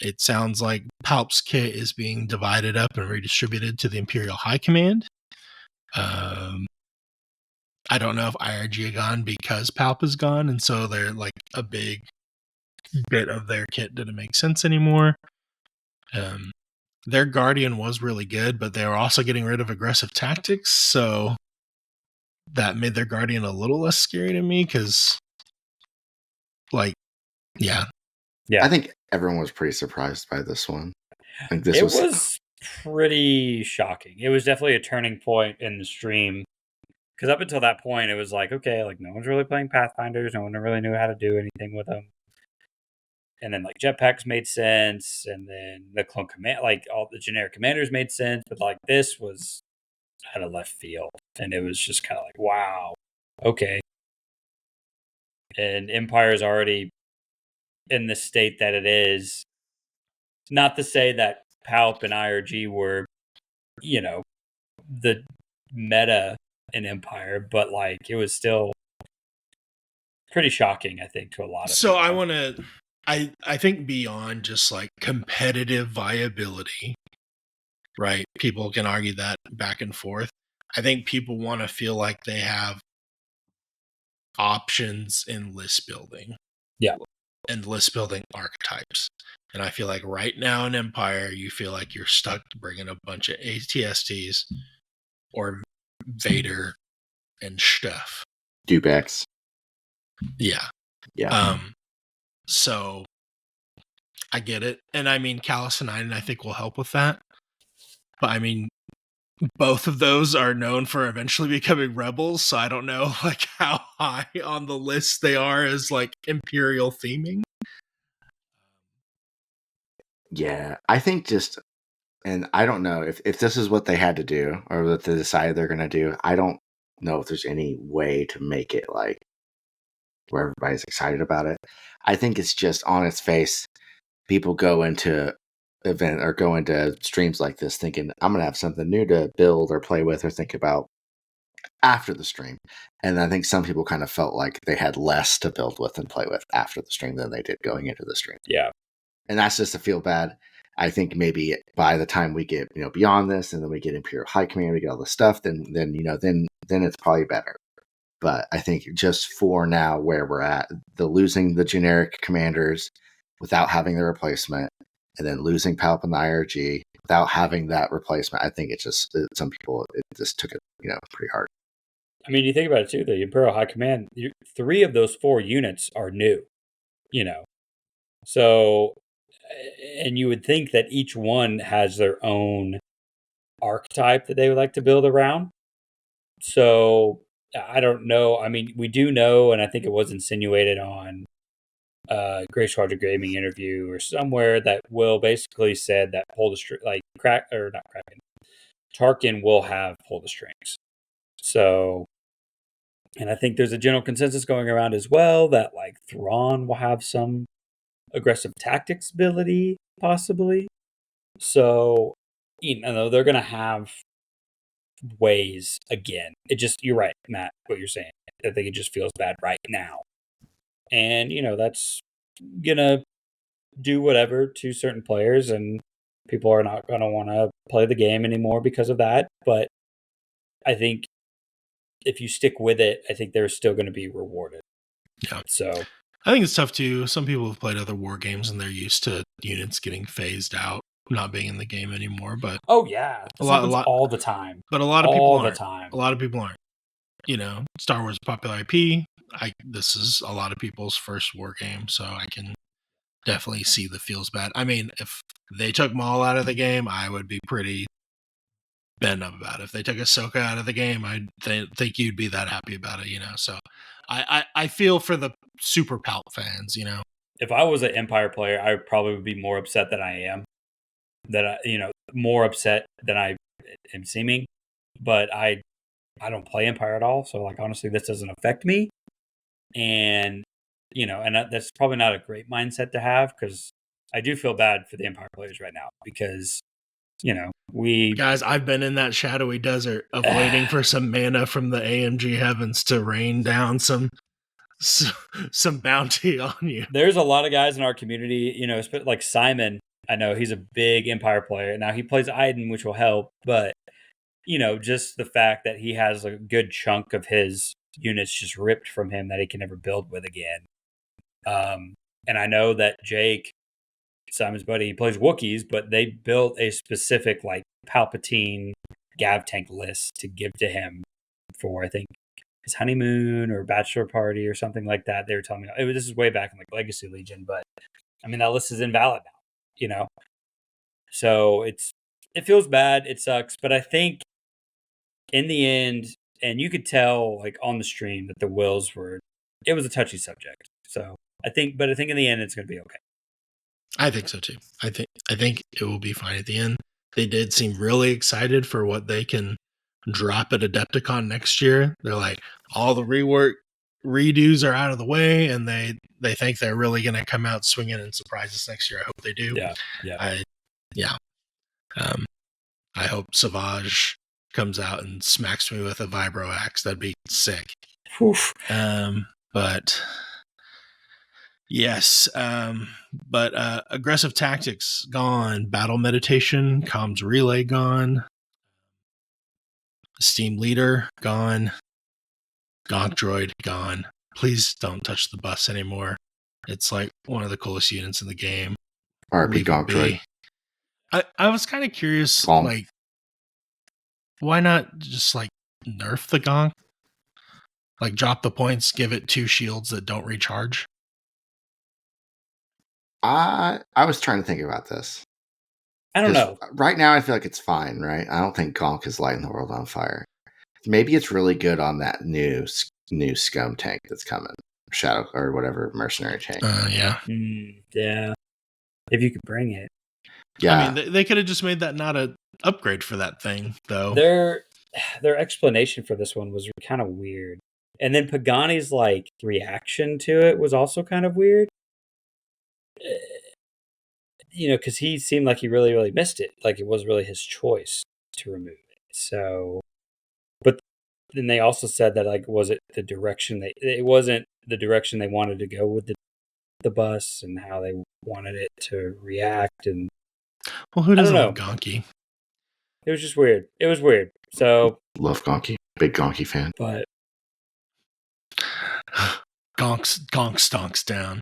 It sounds like Palp's kit is being divided up and redistributed to the Imperial High Command. I don't know if IRG are gone because Palp is gone, and so they're like a big bit of their kit didn't make sense anymore. Their Guardian was really good, but they were also getting rid of aggressive tactics, so that made their Guardian a little less scary to me because, yeah. I think everyone was pretty surprised by this one. I think this was pretty shocking. It was definitely a turning point in the stream. Because up until that point, it was like, okay, like no one's really playing Pathfinders. No one really knew how to do anything with them. And then like jetpacks made sense. And then the clone command, like all the generic commanders made sense. But like this was out of left field. And it was just kind of like, wow, okay. And Empire's already in the state that it is. Not to say that Palp and IRG were, the meta in Empire, but like it was still pretty shocking, I think, to a lot of people. So I think beyond just like competitive viability, right? People can argue that back and forth. I think people want to feel like they have options in list building. Yeah. And list building archetypes. And I feel like right now in Empire, you feel like you're stuck bringing a bunch of ATSTs or Vader and stuff. Dewbacks. Yeah. So I get it. And I mean, Callus and I think will help with that. But I mean, both of those are known for eventually becoming rebels. So I don't know like how high on the list they are as like Imperial theming. Yeah, I think and I don't know if this is what they had to do or what they decided they're going to do. I don't know if there's any way to make it like where everybody's excited about it. I think it's just on its face. People go into event or go into streams like this thinking I'm going to have something new to build or play with or think about after the stream. And I think some people kind of felt like they had less to build with and play with after the stream than they did going into the stream. Yeah. And that's just to feel bad. I think maybe by the time we get, beyond this and then we get Imperial High Command, we get all this stuff, then it's probably better. But I think just for now where we're at, losing the generic commanders without having the replacement and then losing Palp and the IRG without having that replacement, I think some people, it just took it, pretty hard. I mean, you think about it too, the Imperial High Command, 3 of those 4 units are new, So, and you would think that each one has their own archetype that they would like to build around. So, I don't know. I mean, we do know, and I think it was insinuated on Grey Squadron Gaming interview or somewhere that Will basically said that pull the string, like Tarkin will have pull the strings. So, and I think there's a general consensus going around as well that like Thrawn will have some aggressive tactics ability, possibly. So, they're going to have ways again. You're right, Matt, what you're saying. I think it just feels bad right now. And, that's going to do whatever to certain players, and people are not going to want to play the game anymore because of that. But I think if you stick with it, I think they're still going to be rewarded. Yeah. So I think it's tough too. Some people have played other war games and they're used to units getting phased out, not being in the game anymore. But oh yeah, this happens all the time. But a lot of people all the aren't. time. A lot of people aren't. Star Wars popular IP. This is a lot of people's first war game, so I can definitely see the feels bad. I mean, if they took Maul out of the game, I would be pretty bent up about it. If they took Ahsoka out of the game, I think you'd be that happy about it, So I feel for the super Palt fans, If I was an Empire player, I would probably be more upset than I am. More upset than I am seeming. But I don't play Empire at all, so honestly, this doesn't affect me. And that's probably not a great mindset to have, because I do feel bad for the Empire players right now, because guys, I've been in that shadowy desert of waiting for some mana from the AMG heavens to rain down some bounty on you. There's a lot of guys in our community, like Simon. I know he's a big Empire player. Now he plays Iden, which will help, but just the fact that he has a good chunk of his units just ripped from him that he can never build with again. And I know that Jake, Simon's buddy, he plays Wookiees, but they built a specific Palpatine Gav tank list to give to him for, I think, his honeymoon or bachelor party or something like that. They were telling me this is way back in Legacy Legion, but I mean that list is invalid now, So it feels bad, it sucks, but I think in the end, and you could tell on the stream that the wills it was a touchy subject. So I think in the end it's going to be okay. I think so too. I think it will be fine at the end. They did seem really excited for what they can drop at Adepticon next year. They're like, all the redos are out of the way, and they think they're really going to come out swinging and surprise us next year. I hope they do. Yeah. I hope Savage comes out and smacks me with a vibro axe. That'd be sick. Oof. But yes, but aggressive tactics gone, battle meditation, comms relay gone, Steam leader gone, Gonk droid gone. Please don't touch the bus anymore. It's one of the coolest units in the game. RP Gonk droid. I was kind of curious, why not just nerf the Gonk? Drop the points, give it 2 shields that don't recharge. I was trying to think about this. I don't know. Right now, I feel like it's fine, right? I don't think Gonk is lighting the world on fire. Maybe it's really good on that new scum tank that's coming. Shadow or whatever mercenary tank. Yeah. Yeah. If you could bring it. Yeah. I mean, they could have just made that not an upgrade for that thing, though. Their explanation for this one was kind of weird. And then Pagani's reaction to it was also kind of weird. Because he seemed like he really, really missed it. It was really his choice to remove it. So, but then they also said that was it the direction it wasn't the direction they wanted to go with the bus and how they wanted it to react. And well, who doesn't love Gonky? It was just weird. It was weird. So love Gonky, big Gonky fan. But Gonk stonks down.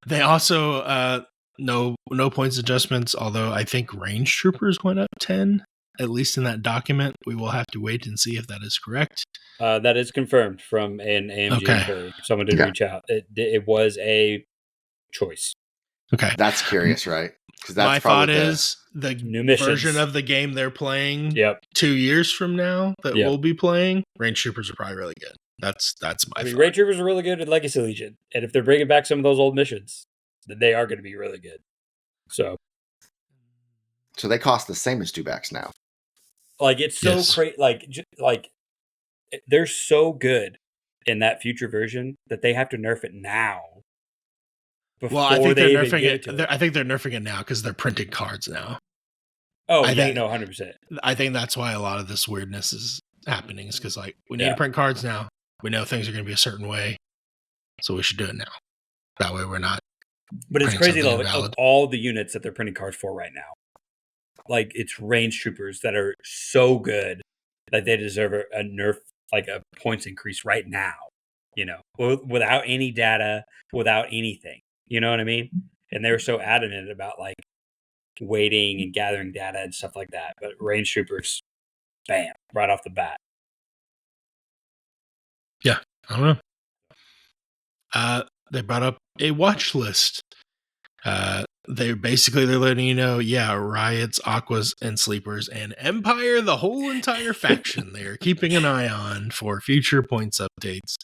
They also no points adjustments, although I think range troopers went up 10, at least in that document. We will have to wait and see if that is correct. That is confirmed from an AMG employee. Someone did reach out. It was a choice. Okay. That's curious, right? Because my thought is the new version of the game they're playing 2 years from now that we'll be playing, range troopers are probably really good. That's my thought. Range troopers are really good at Legacy Legion. And if they're bringing back some of those old missions, then they are going to be really good. So they cost the same as dewbacks now. It's so crazy. They're so good in that future version that they have to nerf it now. Well, I think they're nerfing it. I think they're nerfing it now because they're printing cards now. Oh, I think 100%. I think that's why a lot of this weirdness is happening. Is because we need to print cards now. We know things are going to be a certain way. So we should do it now. That way we're not. But it's printing crazy something though, like, of invalid. all the units that they're printing cards for right now, like it's range troopers that are so good that they deserve a nerf, like a points increase right now. You know, without any data, without anything. You know what I mean? And they were so adamant about like waiting and gathering data and stuff like that. But range troopers, bam, right off the bat. Yeah, I don't know. They brought up a watch list. They're letting you know, yeah, Riots, Aquas, and Sleepers, and Empire, the whole entire faction. They are keeping an eye on for future points updates.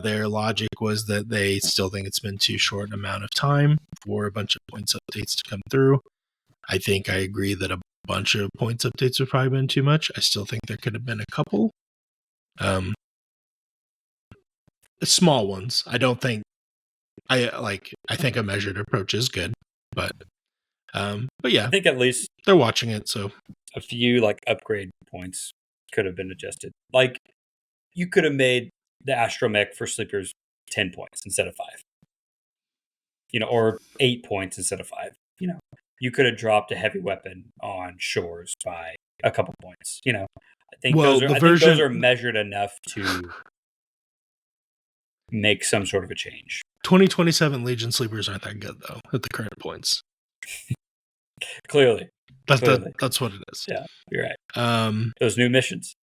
Their logic was that they still think it's been too short an amount of time for a bunch of points updates to come through. I think I agree that a bunch of points updates would probably been too much. I still think there could have been a couple. Small ones. I don't think I think a measured approach is good, but yeah, I think at least they're watching it, so a few like upgrade points could have been adjusted. Like you could have made the astromech for Sleepers 10 points instead of 5. You know, or 8 points instead of 5. You know, you could have dropped a heavy weapon on Shores by a couple points. You know, I think those are measured enough to make some sort of a change. 2027 Legion Sleepers aren't that good though at the current points. Clearly. That's what it is. Yeah, you're right. Those new missions.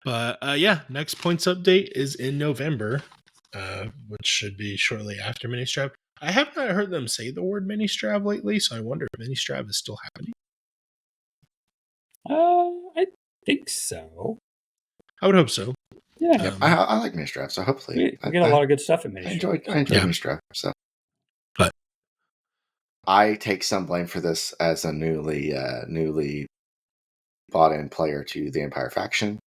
But yeah, next points update is in November, which should be shortly after Mini-Strav. I have not heard them say the word Mini-Strav lately, so I wonder if Mini-Strav is still happening. I think so. I would hope so. Yeah, I like Mini-Strav, so hopefully we get a lot of good stuff in Mini-Strav. I enjoy Mini-Strav, so. But I take some blame for this as a newly bought in player to the Empire faction.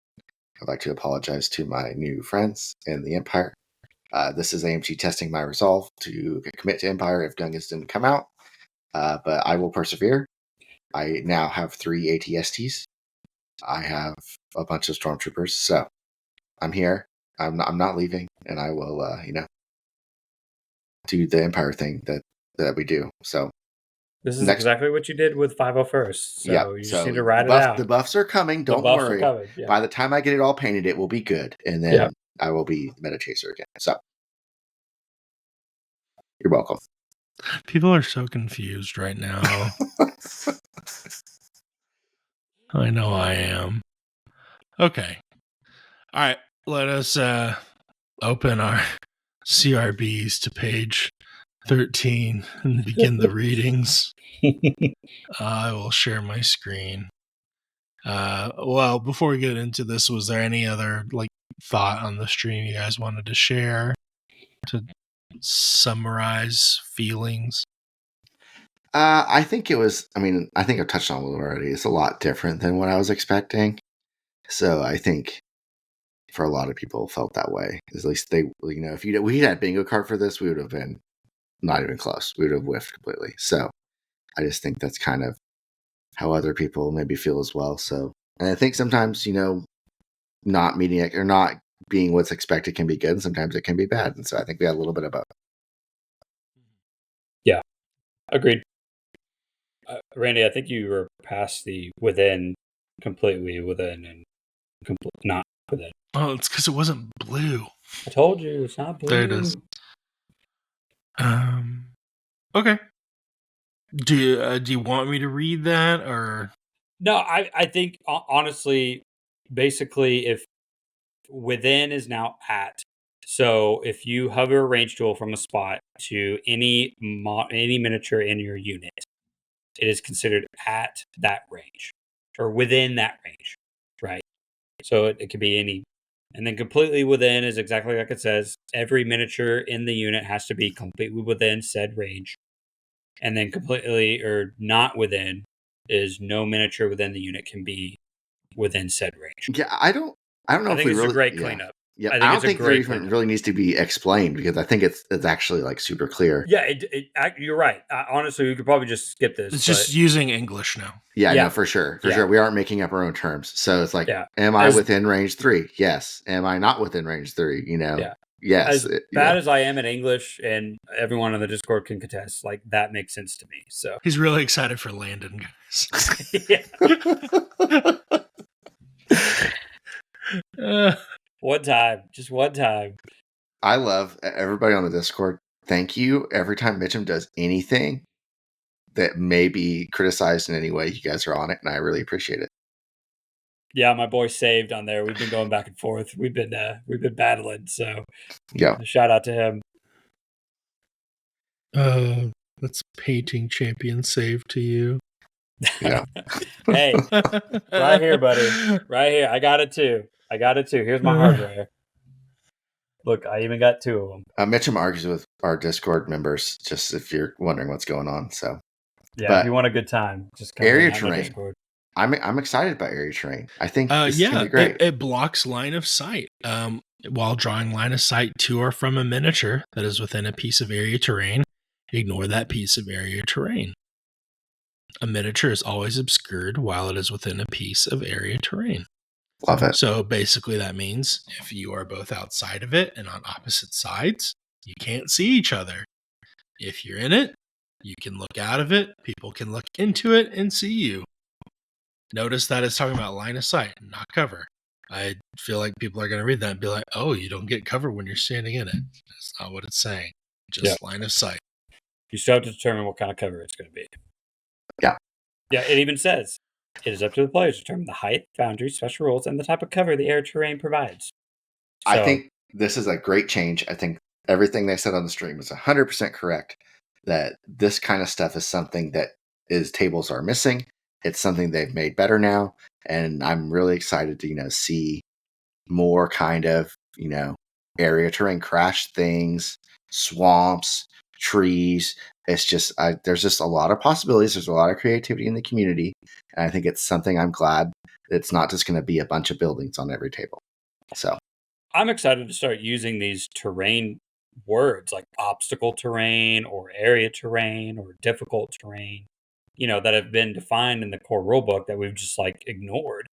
I'd like to apologize to my new friends in the Empire. This is AMG testing my resolve to commit to Empire if Gungans didn't come out, but I will persevere. I now have 3 ATSTs. I have a bunch of Stormtroopers, so I'm here. I'm not leaving, and I will, do the Empire thing that we do. So this is exactly what you did with 501st. So yeah, you just need to ride it out. The buffs are coming. Don't worry. Coming, yeah. By the time I get it all painted, it will be good, and then I will be Meta Chaser again. So you're welcome. People are so confused right now. I know I am. Okay. All right. Let us open our CRBs to page 13 and begin the readings. I will share my screen. Well, before we get into this, was there any other thought on the stream you guys wanted to share to summarize feelings? I think it was. I mean, I think I've touched on it already. It's a lot different than what I was expecting. So I think for a lot of people felt that way. At least they, if we had a bingo card for this, we would have been not even close. We would have whiffed completely. So I just think that's kind of how other people maybe feel as well. So, and I think sometimes, not meeting or not being what's expected can be good, and sometimes it can be bad. And so I think we had a little bit of both. Yeah, agreed. Randy, I think you were past the within, completely within, and not within. Oh, it's because it wasn't blue. I told you, it's not blue. There it is. Okay. Do you want me to read that, or? No, I think honestly, basically, if within is now at, so if you hover a range tool from a spot to any miniature in your unit, it is considered at that range or within that range, right? So it could be any, and then completely within is exactly like it says. Every miniature in the unit has to be completely within said range. And then completely or not within is no miniature within the unit can be within said range. Yeah, I don't know if we it's really, a great cleanup. Yeah, I don't think there even really needs to be explained because I think it's actually super clear. Yeah, you're right. Honestly, we could probably just skip this. It's just using English now. Yeah, no, for sure. For sure. We aren't making up our own terms. So it's am I within range 3? Yes. Am I not within range 3? Yeah. Yes. As bad as I am in English, and everyone on the Discord can contest, like that makes sense to me. So He's really excited for Landon, guys. yeah. Uh, One time, just one time. I love everybody on the Discord. Thank you. Every time Mitchum does anything that may be criticized in any way, you guys are on it, and I really appreciate it. Yeah, my boy saved on there. We've been going back and forth. We've been battling. So Yeah. shout out to him. that's painting champion save to you. Yeah. Hey, right here, buddy. Right here. I got it too. Here's my hardware. Look, I even got 2 of them. Mitchum argues with our Discord members, just if you're wondering what's going on. So Yeah, but if you want a good time, just come area hang out in the terrain. Discord. I'm excited about area terrain. I think this is gonna be Yeah, great. it blocks line of sight. While drawing line of sight to or from a miniature that is within a piece of area terrain, ignore that piece of area terrain. A miniature is always obscured while it is within a piece of area terrain. Love it. So basically that means if you are both outside of it and on opposite sides, you can't see each other. If you're in it, you can look out of it, people can look into it and see you. Notice that it's talking about line of sight, not cover. I feel like people are going to read that and be like, oh, you don't get cover when you're standing in it. That's not what it's saying. Just line of sight. You still have to determine what kind of cover it's going to be. Yeah. Yeah, it even says, it is up to the players to determine the height, boundaries, special rules, and the type of cover the air terrain provides. I think this is a great change. I think everything they said on the stream was 100% correct. That this kind of stuff is something that tables are missing. It's something they've made better now, and I'm really excited to see more kind of area terrain crash things, swamps, trees. It's just there's just a lot of possibilities. There's a lot of creativity in the community, and I think it's something I'm glad it's not just going to be a bunch of buildings on every table. So I'm excited to start using these terrain words like obstacle terrain or area terrain or difficult terrain, that have been defined in the core rulebook that we've just ignored.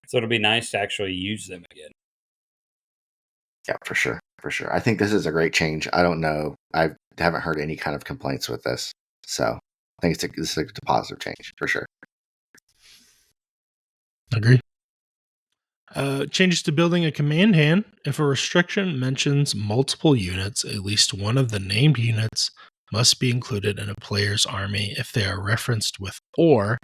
So it'll be nice to actually use them again. Yeah, for sure. I think this is a great change. I don't know. I haven't heard any kind of complaints with this. So I think this is a positive change for sure. Agree. Changes to building a command hand. If a restriction mentions multiple units, at least one of the named units must be included in a player's army if they are referenced with or,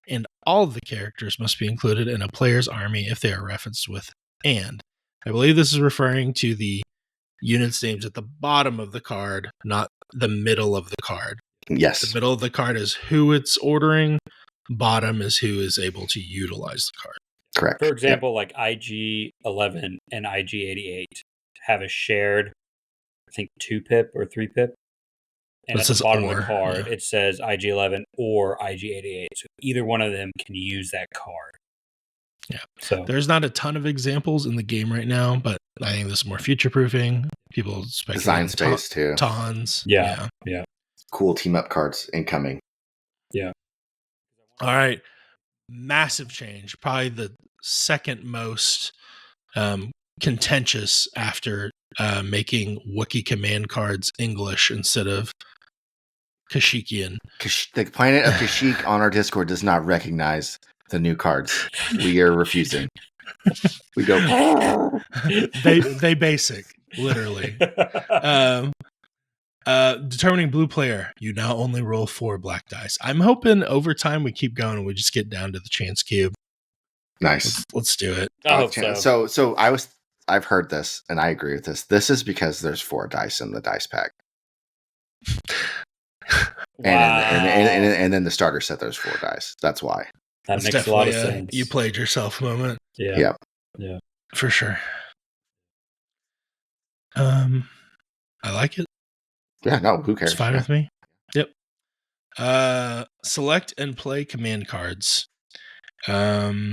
and all of the characters must be included in a player's army if they are referenced with and. I believe this is referring to the units names at the bottom of the card, not the middle of the card. Yes. The middle of the card is who it's ordering. Bottom is who is able to utilize the card. Correct. For example, like IG-11 and IG-88 have a shared, I think, 2-pip or 3-pip. And at the bottom of the card, it says IG-11 or IG-88. So either one of them can use that card. Yeah. So there's not a ton of examples in the game right now, but I think this is more future-proofing. People design space too. Tons. Yeah. Cool team-up cards incoming. Yeah. All right. Massive change. Probably the second most contentious after making Wookiee command cards English instead of Kashyyykian. The planet of Kashyyyk on our Discord does not recognize the new cards. We are refusing. We go. they basic, literally. Determining blue player, you now only roll 4 black dice. I'm hoping over time we keep going and we just get down to the chance cube. Nice. Let's do it. I hope so. So I've heard this and I agree with this. This is because there's 4 dice in the dice pack. Wow. And then the starter set there's 4 dice. That's why. That makes a lot of sense. You played yourself moment. Yeah. For sure. I like it. Yeah, no, who cares? It's fine with me. Yep. Select and play command cards. I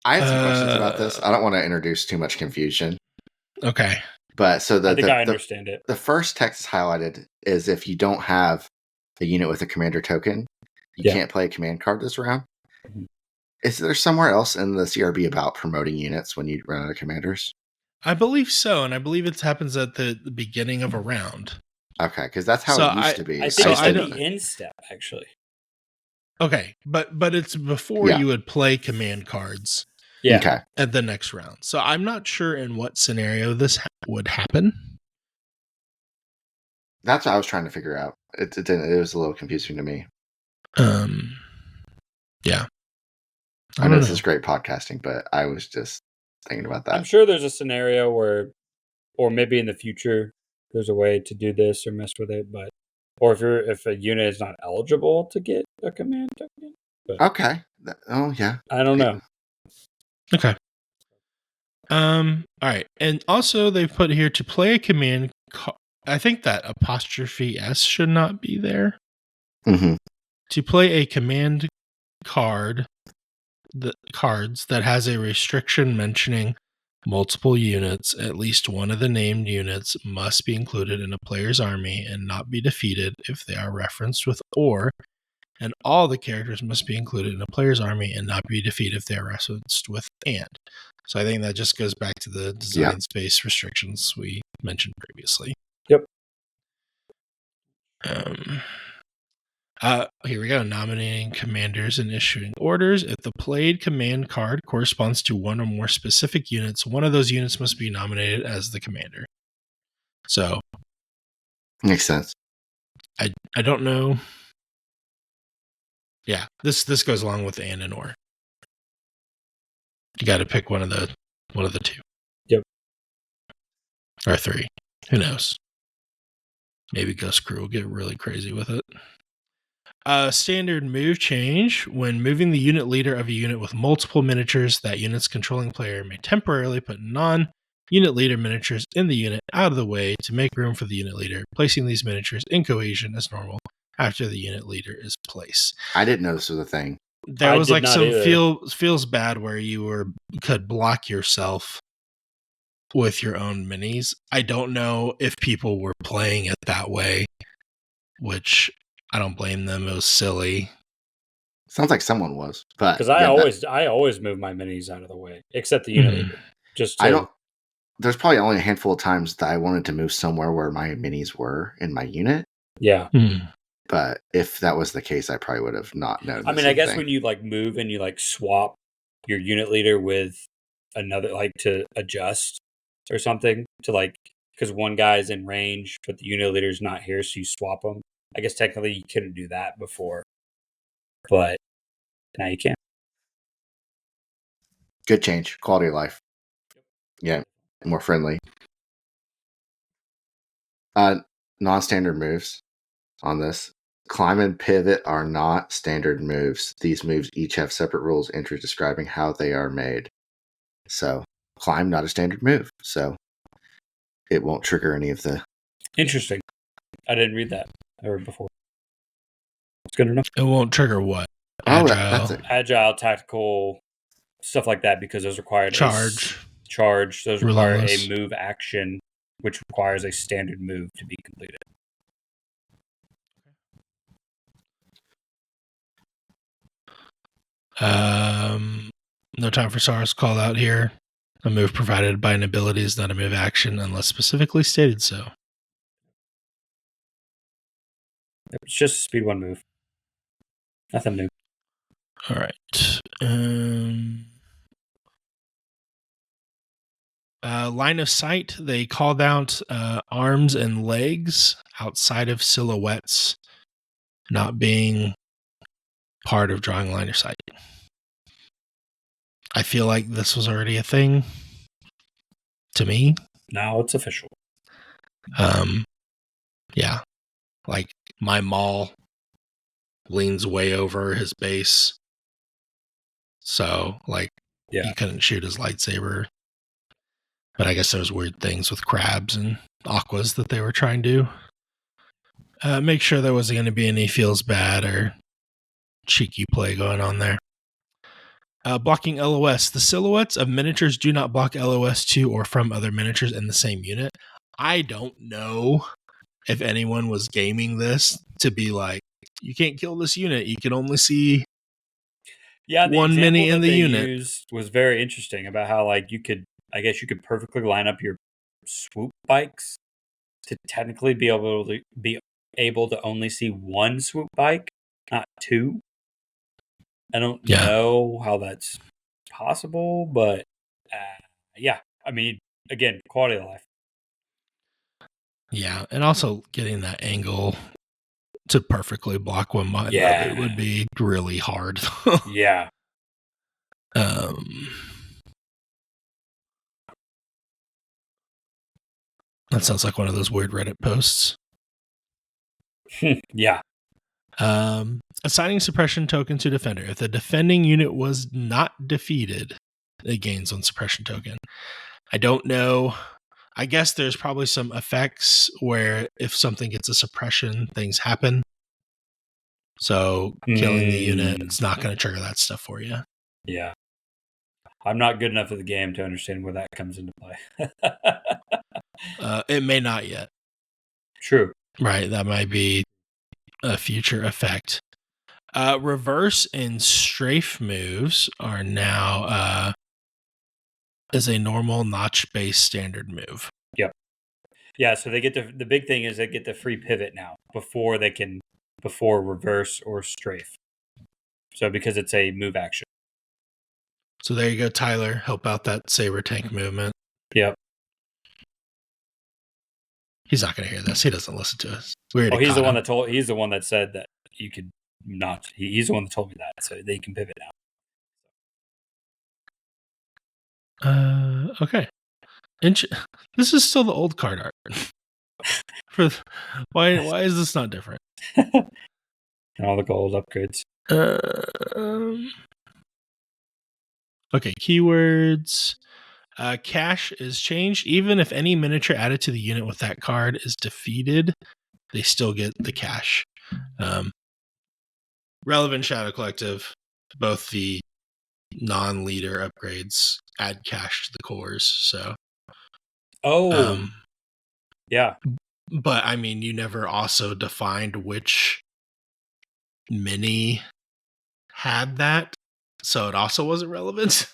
had some questions about this. I don't want to introduce too much confusion. Okay. But so I think I understand it. The first text highlighted is if you don't have a unit with a commander token, you can't play a command card this round. Mm-hmm. Is there somewhere else in the CRB about promoting units when you run out of commanders? I believe so, and I believe it happens at the beginning of a round. Okay, because that's how So it used to be. I think it's I at don't- the end step, actually. Okay, but it's before Yeah. you would play command cards Yeah. Okay. at the next round. So I'm not sure in what scenario this would happen. That's what I was trying to figure out. It didn't. It was a little confusing to me. Yeah. I know don't this know. is great podcasting, but I was just thinking about that. I'm sure there's a scenario where, or maybe in the future, there's a way to do this or mess with it, but or if a unit is not eligible to get a command token. But Okay. Oh yeah. I don't know. Okay. All right. And also they've put here to play a command. I think that apostrophe S should not be there. Mm-hmm. To play a command card, the cards that has a restriction mentioning multiple units, at least one of the named units must be included in a player's army and not be defeated if they are referenced with or, and all the characters must be included in a player's army and not be defeated if they are referenced with and. So I think that just goes back to the design space restrictions we mentioned previously. Yep. Here we go. Nominating commanders and issuing orders. If the played command card corresponds to one or more specific units, one of those units must be nominated as the commander. So Makes sense. I don't know. Yeah, this goes along with and or. You got to pick one of the two. Yep. Or three. Who knows? Maybe Ghost Crew will get really crazy with it. Standard move change. When moving the unit leader of a unit with multiple miniatures, that unit's controlling player may temporarily put non-unit leader miniatures in the unit out of the way to make room for the unit leader, placing these miniatures in cohesion as normal after the unit leader is placed. I didn't know this was a thing. There was did like not some either. feels bad where you could block yourself with your own minis. I don't know if people were playing it that way, which I don't blame them. It was silly. Sounds like someone was, but Because I always move my minis out of the way, except the unit leader. Just to, I don't. There's probably only a handful of times that I wanted to move somewhere where my minis were in my unit. Yeah. But if that was the case, I probably would have not known. I mean, I guess when you like move and you like swap your unit leader with another, like to adjust or something to like, because one guy's in range, but the unit leader's not here, so you swap them. I guess technically you couldn't do that before, but now you can. Good change, quality of life. Yeah, more friendly. Non-standard moves on this. Climb and pivot are not standard moves. These moves each have separate rules entries describing how they are made. So, climb not a standard move. So, it won't trigger any of the... Interesting. I didn't read that or before. It's good enough. It won't trigger what? Oh, Agile, that's it. Agile, tactical, stuff like that, because those require charge. Those require Relentless. a move action, which requires a standard move to be completed. No time for SARS called out here. A move provided by an ability is not a move action unless specifically stated so. It's just a speed 1 move. Nothing new. All right. Line of sight. They called out arms and legs outside of silhouettes not being part of drawing line of sight. I feel like this was already a thing to me. Now it's official. Yeah. Like my Maul leans way over his base. So like he couldn't shoot his lightsaber. But I guess there was weird things with crabs and aquas that they were trying to make sure there wasn't going to be any feels bad or cheeky play going on there. Blocking LOS. The silhouettes of miniatures do not block LOS to or from other miniatures in the same unit. I don't know if anyone was gaming this to be like, you can't kill this unit. You can only see Yeah, the one mini example in that the they unit. used was very interesting about how, like, I guess you could perfectly line up your swoop bikes to technically be able to only see one swoop bike, not two. I don't Yeah. know how that's possible, but yeah, I mean, again, quality of life. Yeah, and also getting that angle to perfectly block one button of it would Yeah, be really hard. yeah. um, that sounds like one of those weird Reddit posts. Yeah. Assigning suppression token to defender. If the defending unit was not defeated, it gains one suppression token. I don't know. I guess there's probably some effects where if something gets a suppression, things happen. So killing the unit, it's not going to trigger that stuff for you. Yeah. I'm not good enough at the game to understand where that comes into play. It may not yet. True. Right. That might be a future effect. Reverse and strafe moves are now is a normal notch-based standard move. Yep. Yeah, so they get the big thing is they get the free pivot now before reverse or strafe. So because it's a move action. So there you go, Tyler. Help out that saber tank movement. Yep. He's not going to hear this. He doesn't listen to us. He's the one that said that you could not. He's the one that told me that, so they can pivot now. Okay. This is still the old card art. Why is this not different? And all the gold upgrades. Okay, keywords. Cash is changed. Even if any miniature added to the unit with that card is defeated, they still get the cash. Relevant Shadow Collective, both the non-leader upgrades add cash to the cores. So, yeah. But I mean, you never also defined which mini had that, so it also wasn't relevant.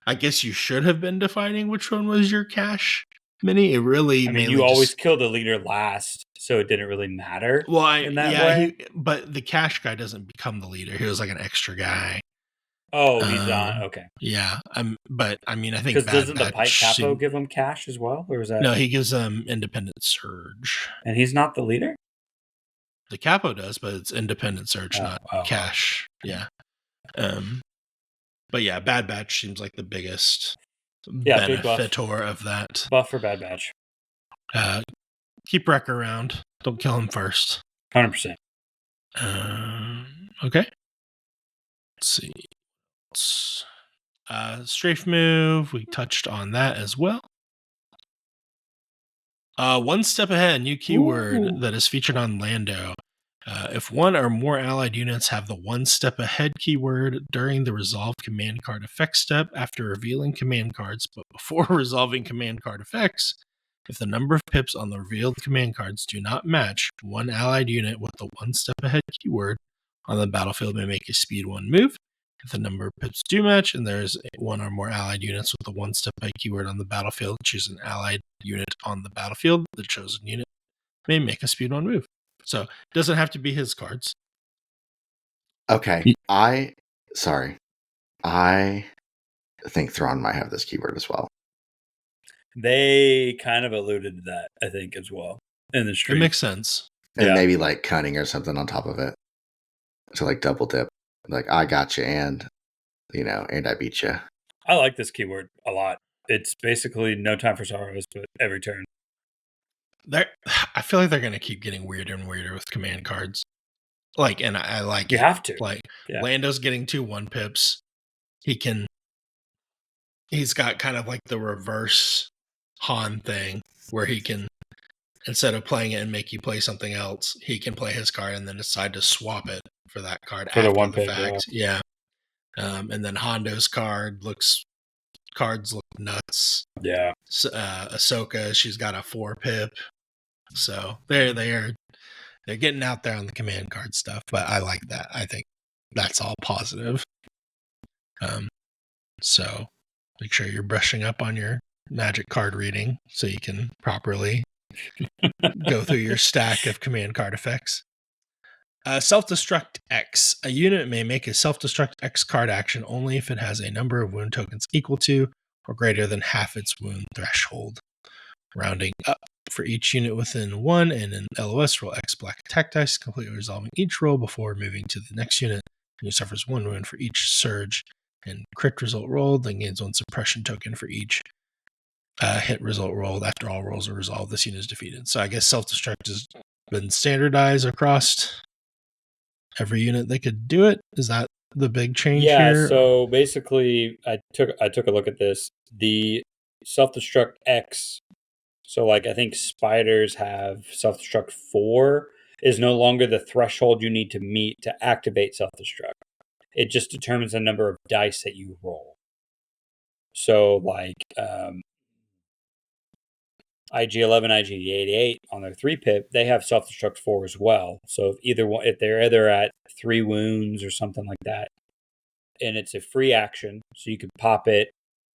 I guess you should have been defining which one was your cash mini. It really, I mean, you always killed the leader last, so it didn't really matter. Well, in that way. But the cash guy doesn't become the leader. He was like an extra guy. Oh, he's on. Okay. Yeah. But I mean, I think because doesn't the Pike Capo give him cash as well, or is that no? He gives them Independent Surge, and he's not the leader. The Capo does, but it's Independent Surge, not cash. Yeah. But yeah, Bad Batch seems like the biggest benefitor of that. Buff for Bad Batch. Keep Wreck around. Don't kill him first. 100%. Okay. Let's see. Strafe move. We touched on that as well. One step ahead, new keyword that is featured on Lando. If one or more allied units have the one step ahead keyword during the resolve command card effect step after revealing command cards, but before resolving command card effects, if the number of pips on the revealed command cards do not match, one allied unit with the one step ahead keyword on the battlefield may make a speed 1 move. If the number of pips do match and there is one or more allied units with the one step ahead keyword on the battlefield, choose an allied unit on the battlefield. The chosen unit may make a speed 1 move. So it doesn't have to be his cards. Okay. I think Thrawn might have this keyword as well. They kind of alluded to that, I think, as well in the stream. It makes sense. And maybe like cunning or something on top of it to like double dip. Like, I got you and I beat you. I like this keyword a lot. It's basically no time for sorrows, but every turn. I feel like they're going to keep getting weirder and weirder with command cards. And I like you it. Have to. Lando's getting 2 1-pips. He's got kind of like the reverse Han thing where he can, instead of playing it and make you play something else, he can play his card and then decide to swap it for that card for after the 1 the pip. fact. Yeah. And then Hondo's cards look nuts. Yeah. Ahsoka, she's got a 4-pip. So they're getting out there on the command card stuff, but I like that. I think that's all positive. So make sure you're brushing up on your magic card reading so you can properly go through your stack of command card effects. Self-destruct X. A unit may make a self-destruct X card action only if it has a number of wound tokens equal to or greater than half its wound threshold. Rounding up for each unit within 1 and an LOS, roll X black attack dice, completely resolving each roll before moving to the next unit. You suffers 1 wound for each surge and crit result rolled, then gains 1 suppression token for each hit result rolled. After all rolls are resolved, this unit is defeated. So I guess self-destruct has been standardized across every unit that could do it. Is that the big change here? So basically, I took a look at this. The self-destruct X, so like I think spiders have self-destruct 4, is no longer the threshold you need to meet to activate self-destruct. It just determines the number of dice that you roll. So like IG11, IG88 on their 3-pip, they have self-destruct 4 as well. So if they're either at 3 wounds or something like that, and it's a free action, so you could pop it,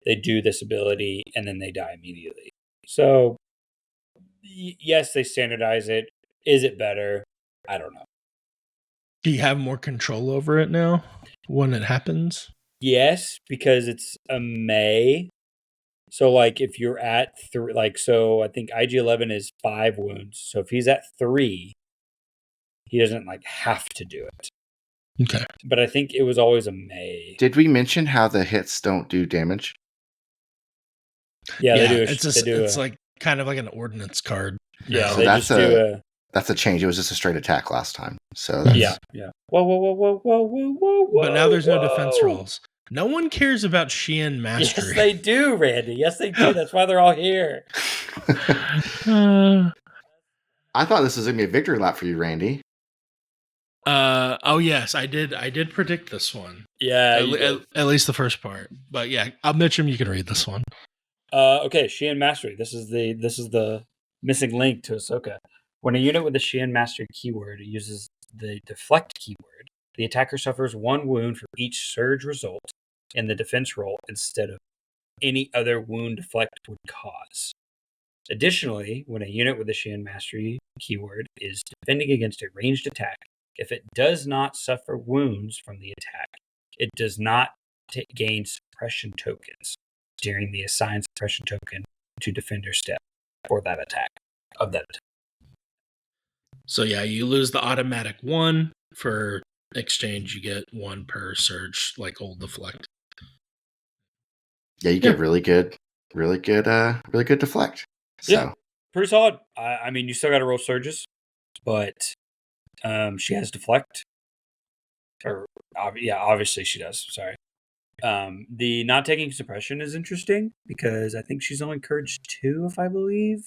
they do this ability, and then they die immediately. So yes, they standardize it. Is it better? I don't know. Do you have more control over it now when it happens? Yes, because it's a May. So, like, if you're at 3, so I think IG11 is 5 wounds. So if he's at 3, he doesn't, have to do it. Okay. But I think it was always a May. Did we mention how the hits don't do damage? Yeah, they do. It's like kind of like an ordnance card. Yeah, So they that's just do That's a change. It was just a straight attack last time. So yeah. Whoa. But now there's no defense rolls. No one cares about Sheehan Mastery. Yes, they do, Randy. Yes, they do. That's why they're all here. I thought this was going to be a victory lap for you, Randy. Oh yes, I did predict this one. Yeah, at least the first part. But yeah, Mitchum, you can read this one. Okay, Sheehan Mastery. This is the missing link to Ahsoka. When a unit with the Sheehan Mastery keyword uses the deflect keyword, the attacker suffers 1 wound for each surge result in the defense roll instead of any other wound deflect would cause. Additionally, when a unit with the Sheehan Mastery keyword is defending against a ranged attack, if it does not suffer wounds from the attack, it does not gain suppression tokens during the assigned suppression token to defender step for that attack. So yeah, you lose the automatic 1 for exchange. You get 1 per surge, like old deflect. Yeah, you get really good deflect. So. Yeah, pretty solid. I mean, you still got to roll surges, but she has deflect. Obviously she does. Sorry. The not taking suppression is interesting because I think she's only courage 2, if I believe.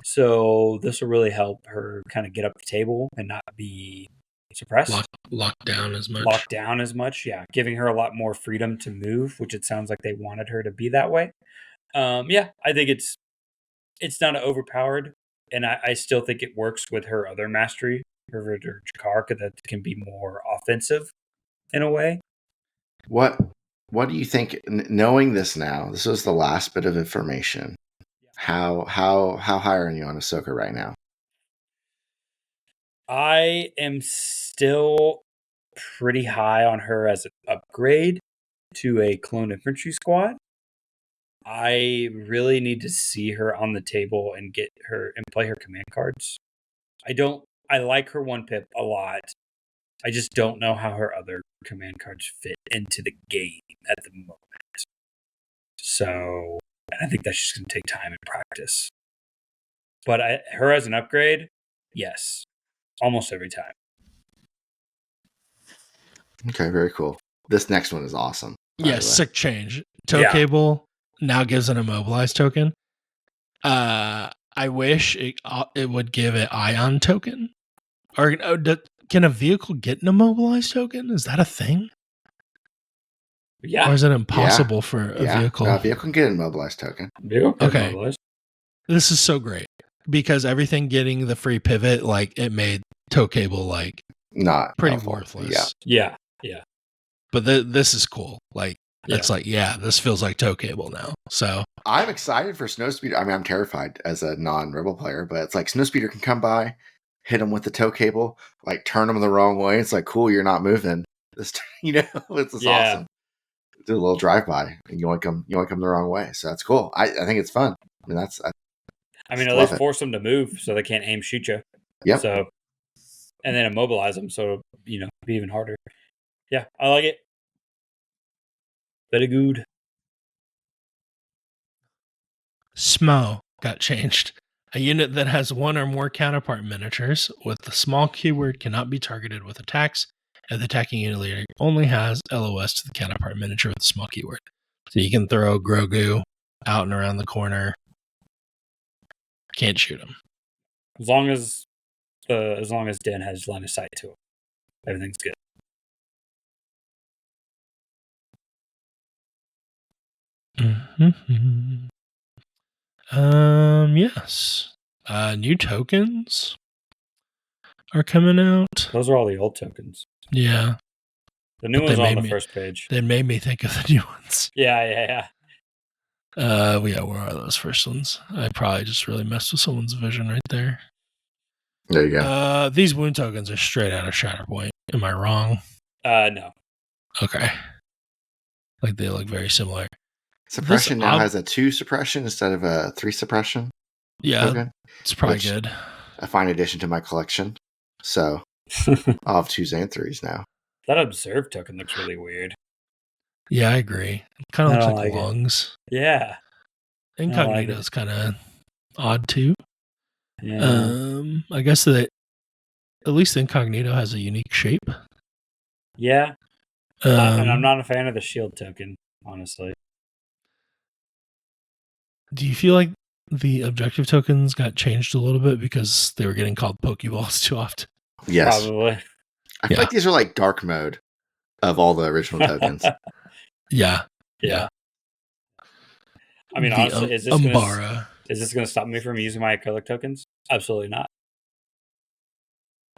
So this will really help her kind of get up the table and not be suppressed. Locked down as much. Yeah. Giving her a lot more freedom to move, which it sounds like they wanted her to be that way. I think it's not overpowered, and I still think it works with her other mastery, her Jakar, that can be more offensive in a way. What do you think, knowing this now, this was the last bit of information, how high are you on Ahsoka right now? I am still pretty high on her as an upgrade to a clone infantry squad. I really need to see her on the table and get her and play her command cards. I like her 1-pip a lot. I just don't know how her other command cards fit into the game at the moment. So I think that's just going to take time and practice. But her as an upgrade, yes, almost every time. Okay, very cool. This next one is awesome. Yes, sick change. Toe cable now gives an immobilized token. I wish it would give an ion token. Or can a vehicle get an immobilized token? Is that a thing? Yeah. Or is it impossible for a vehicle? A vehicle can get an immobilized token. Okay. This is so great because everything getting the free pivot, it made toe cable not pretty helpful. worthless. Yeah. But this is cool. Like, it's like, this feels like tow cable now. So I'm excited for Snowspeeder. I mean, I'm terrified as a non-Rebel player, but it's like Snowspeeder can come by, hit them with the tow cable, like turn them the wrong way. It's like, cool, you're not moving. This, it's awesome. Do a little drive-by, and you want them the wrong way. So that's cool. I think it's fun. I mean, at least force them to move so they can't aim shoot you. Yep. So, and then immobilize them so, be even harder. Yeah, I like it. Very good. SMO got changed. A unit that has one or more counterpart miniatures with the small keyword cannot be targeted with attacks, and the attacking unit leader only has LOS to the counterpart miniature with the small keyword. So you can throw Grogu out and around the corner. Can't shoot him. As long as Dan has line of sight to him, everything's good. Mm-hmm. Yes. New tokens are coming out. Those are all the old tokens. Yeah. The new ones are on the first page. They made me think of the new ones. Yeah. Where are those first ones? I probably just really messed with someone's vision right there. There you go. These wound tokens are straight out of Shatterpoint. Am I wrong? No. Okay. Like, they look very similar. Suppression now has a 2 suppression instead of a 3 suppression. Yeah, token, it's probably good. A fine addition to my collection. So I'll have 2s and 3s now. That observe token looks really weird. Yeah, I agree. It kind of looks like lungs. Yeah. Incognito is kind of odd too. Yeah. I guess that at least the Incognito has a unique shape. Yeah. And I'm not a fan of the shield token, honestly. Do you feel like the objective tokens got changed a little bit because they were getting called Pokeballs too often? Yes. Probably. I feel like these are like dark mode of all the original tokens. Yeah. I mean, honestly, is this going to stop me from using my acrylic tokens? Absolutely not.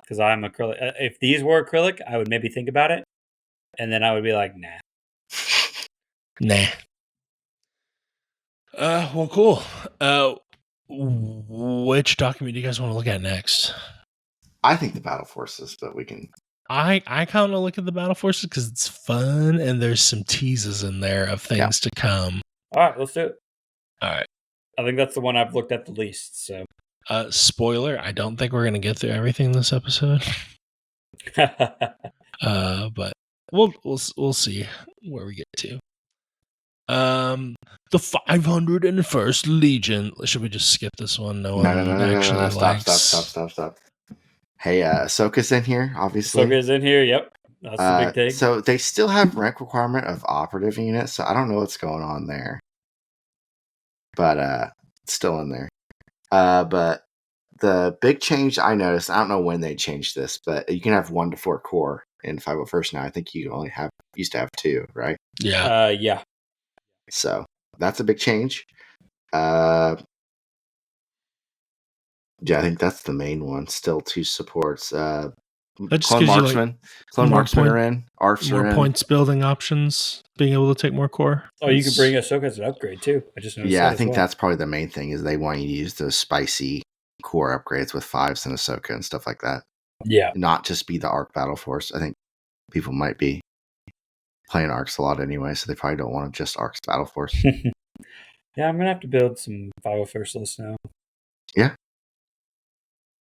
Because I'm acrylic. If these were acrylic, I would maybe think about it. And then I would be like, nah. Well, cool. Which document do you guys want to look at next? I think the Battleforces, but we can... I kind of look at the Battleforces because it's fun and there's some teases in there of things to come. All right, let's do it. All right. I think that's the one I've looked at the least. So, spoiler: I don't think we're gonna get through everything this episode. But we'll see where we get to. The 501st Legion. Should we just skip this one? No. Stop. Hey, Ahsoka's in here, obviously. Ahsoka's in here, yep. That's the big thing. So they still have rank requirement of operative units, so I don't know what's going on there. But it's still in there. But the big change I noticed, I don't know when they changed this, but you can have 1 to 4 core in 501st now. I think you only used to have 2, right? Yeah. Yeah. So that's a big change. Yeah, I think that's the main one. Still 2 supports. Clone Marksman. Clone Marksman are in. ARFs are in. More points building options. Being able to take more core. Oh, you can bring Ahsoka as an upgrade too. I just noticed. Yeah, I think that's probably the main thing is they want you to use those spicy core upgrades with 5s and Ahsoka and stuff like that. Yeah. Not just be the ARC Battleforce. I think people might be playing ARCs a lot anyway, so they probably don't want to just ARCs Battleforce. Yeah, I'm going to have to build some 501st lists now. Yeah.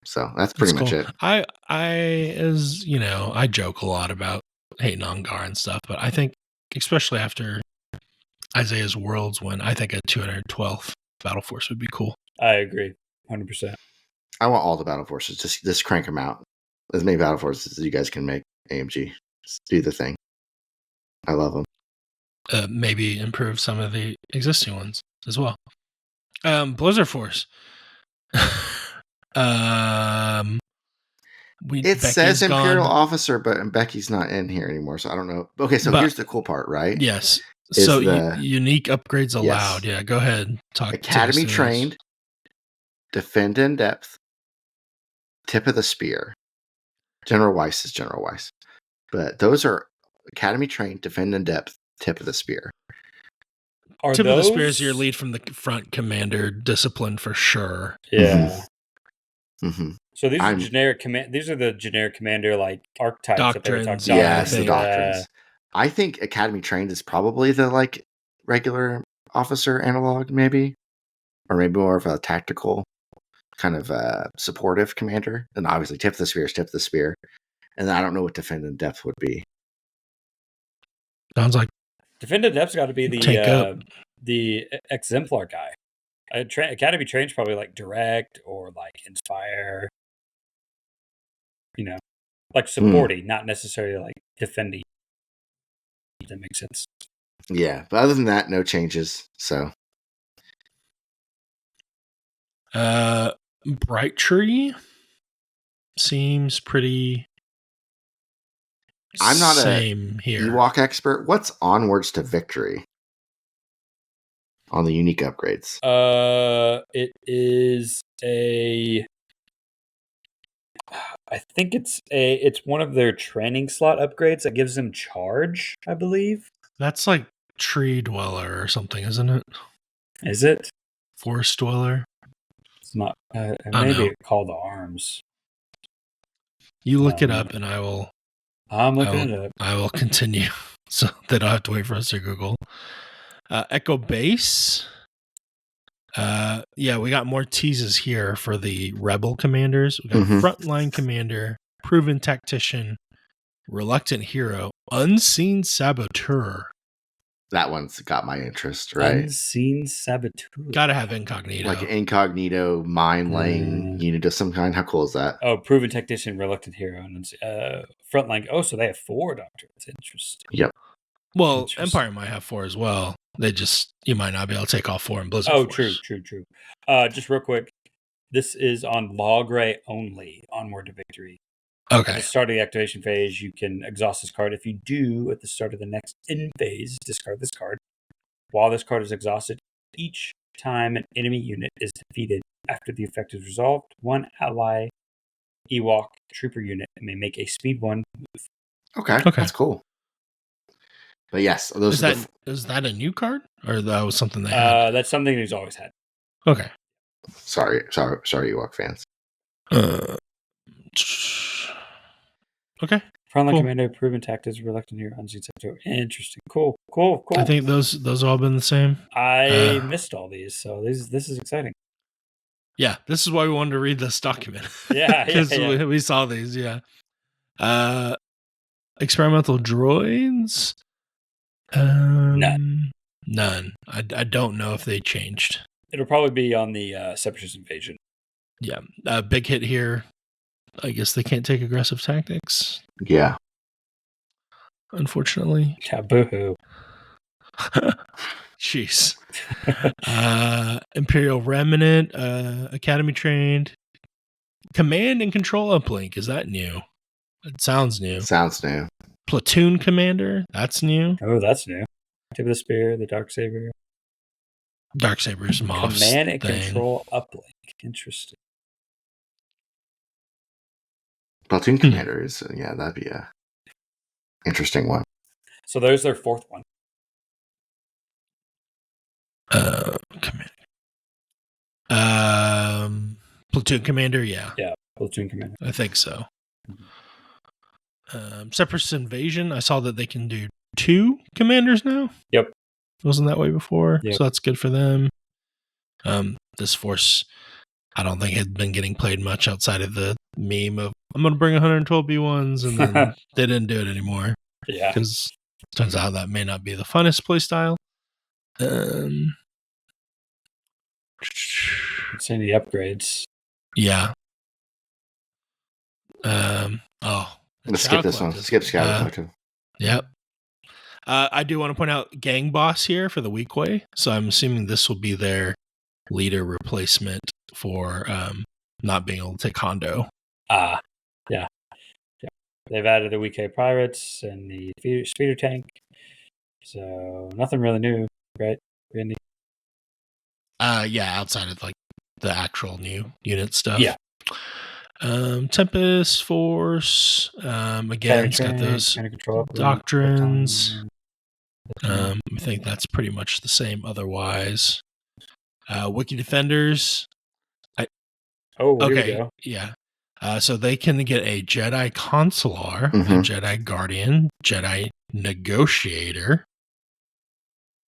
So that's pretty much it. I joke a lot about hating on Gar and stuff, but I think, especially after Isaiah's Worlds win, I think a 212th Battleforce would be cool. I agree, 100%. I want all the Battleforces. Just crank them out. As many Battleforces as you guys can make, AMG. Just do the thing. I love them. Maybe improve some of the existing ones as well. Blizzard Force. It says Imperial Officer, but Becky's not in here anymore, so I don't know. Okay, so here's the cool part, right? Yes. So unique upgrades allowed. Yes. Yeah, go ahead. Academy trained, defend in depth, tip of the spear. General Weiss is General Weiss. But those are Academy trained, defend in depth, tip of the spear. Are Tip of the spear is those- your lead from the front commander discipline for sure. Yeah. Mm-hmm. So these I'm- are generic command. These are the generic commander like archetypes that they were talking Doctrines, about. yeah, I Yes, the think. doctrines. I think Academy trained is probably the like regular officer analog, maybe, or maybe more of a tactical kind of supportive commander. And obviously, tip of the spear is tip of the spear. And I don't know what defend in depth would be. Sounds like Defender Depth's got to be Tank up. the exemplar guy. Academy train's probably like direct or like inspire. You know, like supporting, not necessarily like defending. Does that make sense? Yeah, but other than that, no changes. So Bright Tree seems pretty. I'm not same here. Ewok expert. What's onwards to victory on the unique upgrades? It is a. I think it's one of their training slot upgrades that gives them charge, I believe. That's like Tree Dweller or something, isn't it? Is it? Forest Dweller. It's not. know. Maybe called the arms. You look it up, and I will. I'm looking it up. I will continue, so they don't have to wait for us to Google. Echo Base. Yeah, we got more teases here for the Rebel commanders. We got Frontline Commander, Proven Tactician, Reluctant Hero, Unseen Saboteur. That one's got my interest, right? Unseen Saboteur. Gotta have Incognito. Like an incognito mind laying unit of some kind. How cool is that? Oh, Proven Tactician, Reluctant Hero, and Frontline. Oh, so they have 4 doctrines. Interesting. Yep. Well, Interesting. Empire might have 4 as well. You might not be able to take all 4 in Blizzard Oh, Force. true. Just real quick. This is on Law Grey only, Onward to Victory. At Okay. the start of the activation phase, you can exhaust this card. If you do, at the start of the next end phase, discard this card. While this card is exhausted, each time an enemy unit is defeated after the effect is resolved, one ally Ewok trooper unit may make a speed 1 move. Okay. That's cool. But yes, those Is that a new card? Or that was something they had? That's something he's always had. Okay. Sorry, Ewok fans. Okay. Frontline Cool. Commander, Proven Tactics, Reluctant Hero, Unseen Saboteur. Interesting. Cool. I think those have all been the same. I missed all these, so this is exciting. Yeah, this is why we wanted to read this document. Yeah, Because yeah. we saw these, yeah. Experimental droids? None. I don't know if they changed. It'll probably be on the Separatist Invasion. Yeah. Big hit here. I guess they can't take aggressive tactics, Yeah. unfortunately. Taboo. Jeez. Imperial Remnant, Academy trained. Command and control uplink. Is that new? It sounds new. Sounds new. Platoon commander. That's new. Oh, that's new. Tip of the Spear, the Darksaber. Darksaber's Moff's Command and thing. control uplink. Interesting. Platoon commander is that'd be a interesting one. So there's their 4th one. Platoon commander. Yeah, Platoon commander. I think so. Separatist Invasion. I saw that they can do 2 commanders now. Yep. Wasn't that way before? Yep. So that's good for them. This force, I don't think had been getting played much outside of the meme of I'm going to bring 112 B1s, and then they didn't do it anymore. Yeah. Because turns out that may not be the funnest play style. Seeing the upgrades. Yeah. Let's skip this one. Skip Scout. Yep. I do want to point out Gang Boss here for the weak way. So I'm assuming this will be their leader replacement for not being able to take Hondo. Yeah. They've added the weak pirates and the speeder tank. So nothing really new, right, Randy? Yeah, outside of like the actual new unit stuff. Yeah. Tempest Force. Again, it's got those doctrines. I think that's pretty much the same otherwise. Wiki Defenders. Here we Okay, go. yeah. So they can get a Jedi Consular, a Mhm. Jedi Guardian, Jedi Negotiator,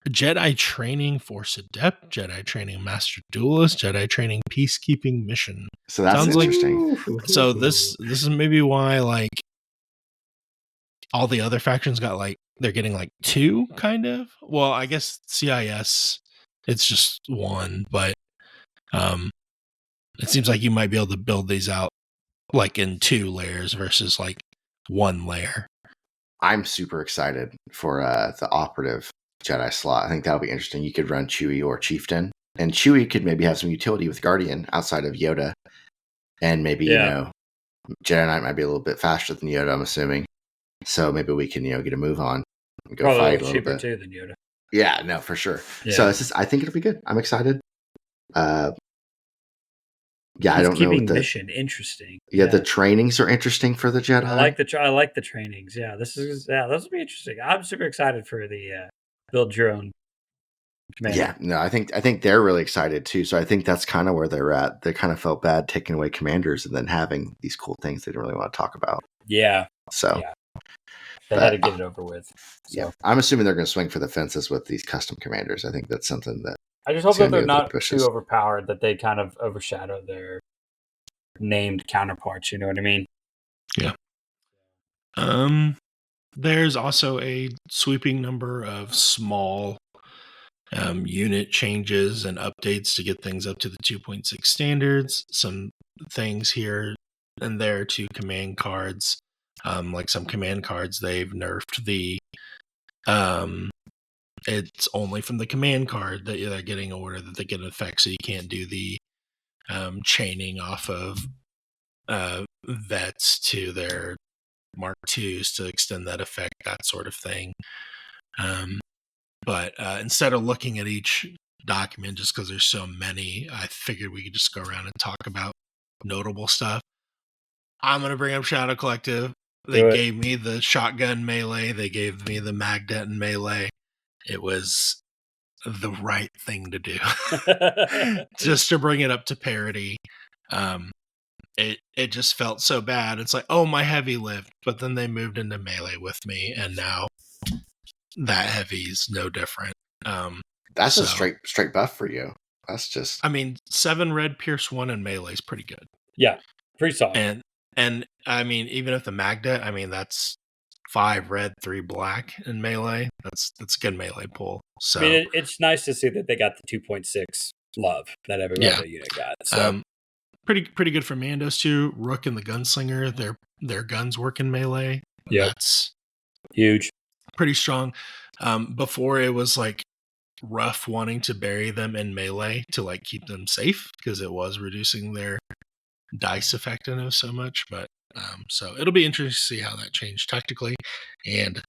Jedi Training Force Adept, Jedi Training Master Duelist, Jedi Training Peacekeeping Mission. So that's Sounds like- interesting. So this is maybe why like all the other factions got like they're getting like 2 kind of. Well, I guess CIS it's just 1, but it seems like you might be able to build these out like in 2 layers versus like 1 layer. I'm super excited for the operative Jedi slot. I think that'll be interesting. You could run Chewie or Chieftain, and Chewie could maybe have some utility with Guardian outside of Yoda, and maybe you know Jedi Knight might be a little bit faster than Yoda. I'm assuming, so maybe we can get a move on and go Probably fight a a little little cheaper bit. too than Yoda. Yeah, no, for sure. Yeah. So it's just, I think it'll be good. I'm excited. Yeah, I don't know. Keeping mission interesting. Yeah, the trainings are interesting for the Jedi. I like the trainings. Yeah, this will be interesting. I'm super excited for the build your own commander. Yeah, no, I think they're really excited too. So I think that's kind of where they're at. They kind of felt bad taking away commanders and then having these cool things they didn't really want to talk about. Yeah. So yeah. They had to get it over with. So. Yeah, I'm assuming they're going to swing for the fences with these custom commanders. I think that's something that I just hope that they're not pushes. too overpowered, that they kind of overshadow their named counterparts. You know what I mean? Yeah. There's also a sweeping number of small unit changes and updates to get things up to the 2.6 standards. Some things here and there to command cards. Like some command cards, they've nerfed the it's only from the command card that they're getting a order that they get an effect, so you can't do the chaining off of vets to their Mark IIs to extend that effect, that sort of thing. But instead of looking at each document, just because there's so many, I figured we could just go around and talk about notable stuff. I'm going to bring up Shadow Collective. They gave me the shotgun melee. They gave me the Magdet and melee. It was the right thing to do. Just to bring it up to parity. It just felt so bad. It's like, oh, my heavy lived, but then they moved into melee with me, and now that heavy's no different. That's a straight buff for you. That's just. I mean, 7 red, Pierce 1, and melee is pretty good. Yeah, pretty solid. And I mean, even if the Magda, I mean, that's 5 red, 3 black in melee. That's a good melee pull. So I mean, it's nice to see that they got the 2.6 love that every other unit got. So pretty good for Mandos too. Rook and the Gunslinger, their guns work in melee. Yeah, that's huge. Pretty strong. Before it was like rough wanting to bury them in melee to like keep them safe because it was reducing their dice effectiveness so much. But so it'll be interesting to see how that changed tactically. And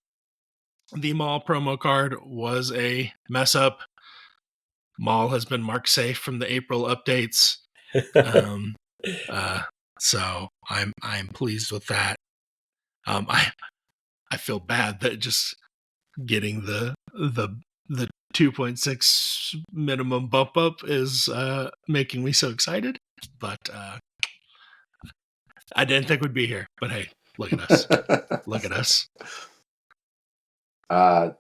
the Maul promo card was a mess up. Maul has been marked safe from the April updates. So I'm pleased with that. I feel bad that just getting the 2.6 minimum bump up is making me so excited, but I didn't think we'd be here. But hey, look at us. Look at us. The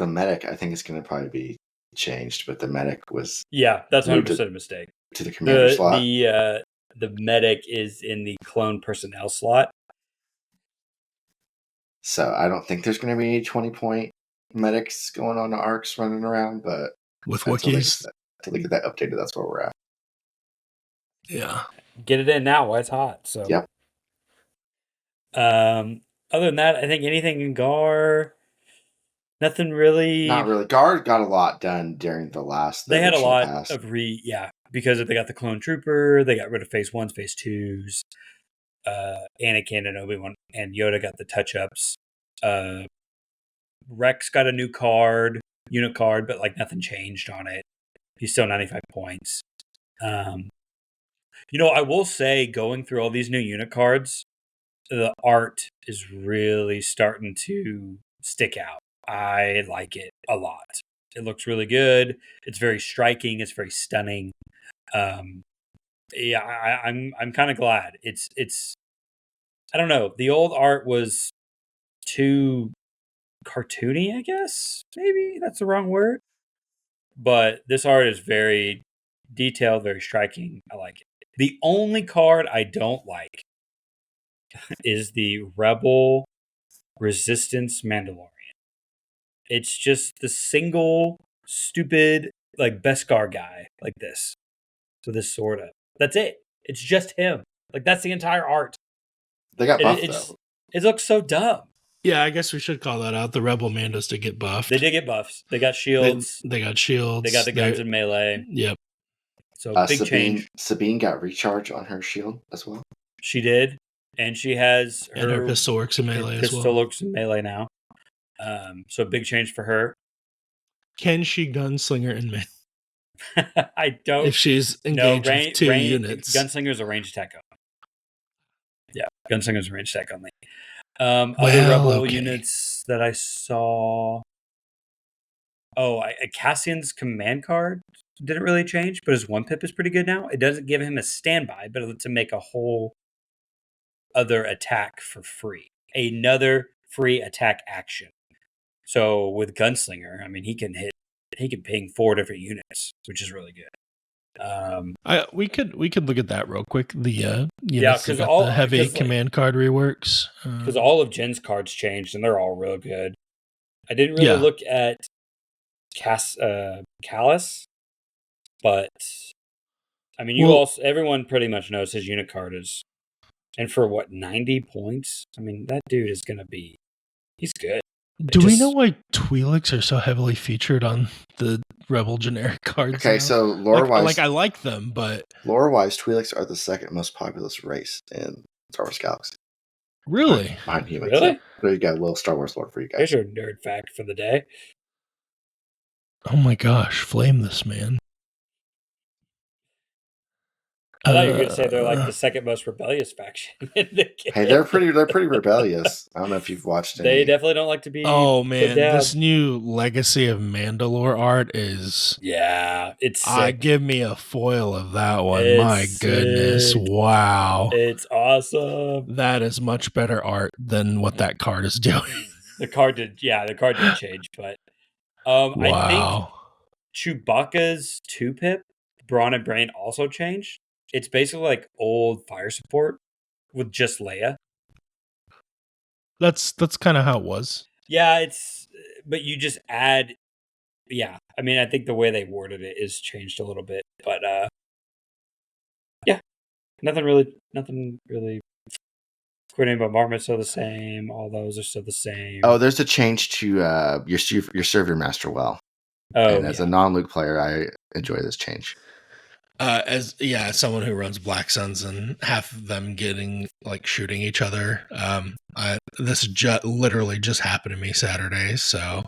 medic, I think, is going to probably be changed, but the medic was that's 100% a mistake. To the commander slot. The medic is in the clone personnel slot. So I don't think there's going to be any 20-point medics going on the arcs running around, but with Wookiees, until they get that updated, that's where we're at. Yeah, get it in now while it's hot. So yep. Other than that, I think anything in Gar, nothing really. Not really. Gar got a lot done during the last. They had a lot of because they got the clone trooper, they got rid of phase 1s, phase 2s. Anakin and Obi-Wan and Yoda got the touch-ups. Rex got a new unit card, but like nothing changed on it. He's still 95 points. I will say, going through all these new unit cards, the art is really starting to stick out. I like it a lot. It looks really good. It's very striking. It's very stunning. Yeah, I'm kind of glad. It's I don't know. The old art was too cartoony, I guess. Maybe that's the wrong word. But this art is very detailed, very striking. I like it. The only card I don't like is the Rebel Resistance Mandalorian. It's just the single stupid like Beskar guy like this. So this sort of. That's it. It's just him. Like that's the entire art. They got It, buffed it, though. just, it looks so dumb. Yeah, I guess we should call that out. The Rebel Mandos did get buffed. They did get buffs. They got shields. They got shields. They got the guns in melee. Yep. So big change. Sabine got recharge on her shield as well. She did, and she has her pistol works in melee as well. Pistol works in melee now. So big change for her. Can she gunslinger in melee? I don't. If she's engaged with two units. Gunslinger's a range attack only. Yeah, Gunslinger's a range attack only. Other Rebel units that I saw. Oh, Cassian's command card didn't really change, but his 1-pip is pretty good now. It doesn't give him a standby, but it lets him make a whole other attack for free. Another free attack action. So with Gunslinger, I mean, he can ping 4 different units, which is really good. We could look at that real quick. The because all the heavy command card reworks. Because all of Jen's cards changed, and they're all real good. I didn't really look at Callus, but I mean, everyone pretty much knows his unit card is, and for 90 points? I mean, that dude is gonna be, he's good. Do we know why Twi'leks are so heavily featured on the Rebel generic cards? Okay, so lore-wise... I like them, but... Lore-wise, Twi'leks are the second most populous race in Star Wars Galaxy. Really? Behind humans. Really? There you go, a little Star Wars lore for you guys. There's your nerd fact for the day. Oh my gosh, flame this, man. I thought you were going to say they're like the second most rebellious faction in the game. Hey, they're pretty rebellious. I don't know if you've watched any. They definitely don't like to be. Oh man, this new Legacy of Mandalore art is. Yeah, it's sick. Give me a foil of that one. My goodness, wow, it's awesome. That is much better art than what that card is doing. The card did change, but wow. I think Chewbacca's 2-pip, Brawn and Brain also changed. It's basically like old fire support with just Leia. That's kind of how it was. Yeah, but you just add. Yeah, I mean, I think the way they worded it is changed a little bit, but yeah, nothing really. Quitting bombardment's still the same. All those are still the same. Oh, there's a change to you serve your master well. Oh, and as a non-Luke player, I enjoy this change. As someone who runs Black Suns and half of them getting like shooting each other. This literally just happened to me Saturday, so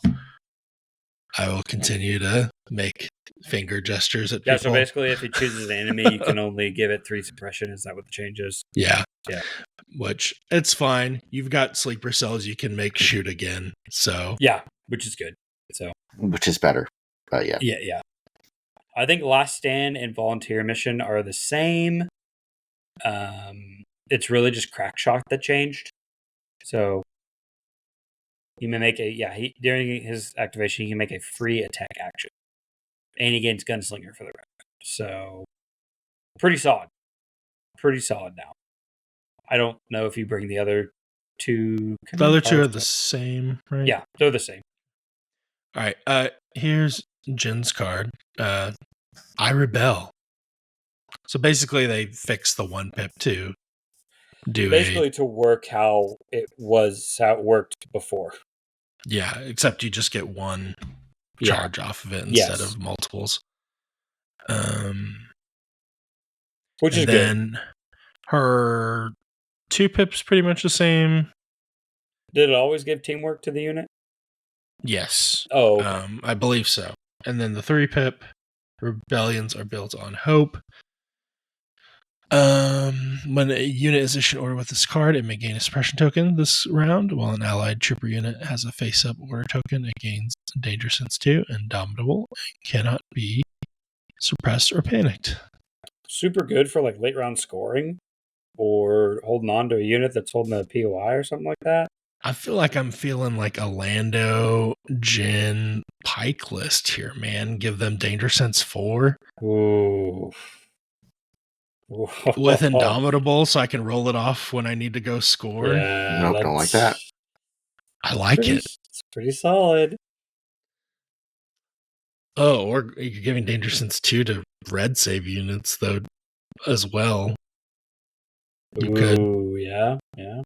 I will continue to make finger gestures at people. Yeah, so basically if he chooses an enemy, you can only give it 3 suppression. Is that what the change is? Yeah. Which, it's fine. You've got sleeper cells you can make shoot again, so... Yeah, which is good. So, which is better, but yeah. Yeah. I think Last Stand and Volunteer Mission are the same. It's really just Crack Shock that changed. So he may make during his activation, he can make a free attack action. And he gains Gunslinger for the rest. So pretty solid. Pretty solid now. I don't know if you bring the other 2. The other 2 are the same, right? Yeah, they're the same. All right. Here's Jin's card. I Rebel. So basically they fixed the 1-pip to do to work how it worked before. Yeah, except you just get 1 charge off of it instead of multiples. Which is good. Then her 2-pip's pretty much the same. Did it always give teamwork to the unit? Yes. Oh, okay. I believe so. And then the 3-pip rebellions are built on hope. When a unit is issued an order with this card, it may gain a suppression token this round, while an allied trooper unit has a face-up order token. It gains Danger Sense 2, Indomitable, and cannot be suppressed or panicked. Super good for like late round scoring or holding on to a unit that's holding a POI or something like that. I feel like I'm feeling like a Lando, Jin, Pike list here, man. Give them Danger Sense 4 Ooh. with Indomitable so I can roll it off when I need to go score. Yeah, Nope, don't like that. I like it. It's pretty solid. Oh, or you're giving Danger Sense 2 to red save units, though, as well. You could. Ooh, yeah. Yeah,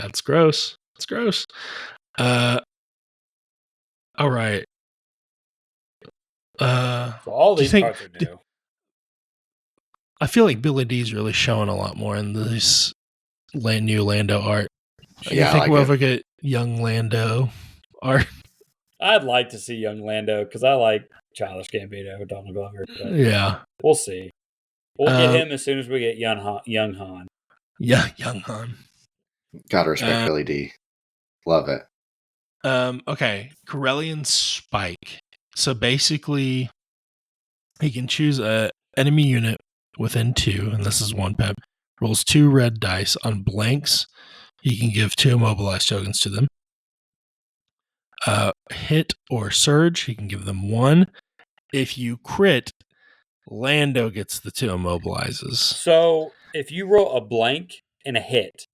it's gross. It's gross. All right. So all do you these think- cards are new. I feel like Billy D's really showing a lot more in this new Lando art. Yeah, I think I like we'll it. ever get young Lando art. I'd like to see young Lando because I like Childish Gambino with Donald Glover. But Yeah. we'll see. We'll get him as soon as we get young Han. Yeah, young Han. Gotta respect Billy D. Love it. Okay, Corellian Spike. So basically, he can choose a enemy unit within 2, and this is 1 pep. Rolls 2 red dice on blanks. He can give 2 immobilized tokens to them. Hit or surge, he can give them 1. If you crit, Lando gets the 2 immobilizes. So if you roll a blank and a hit,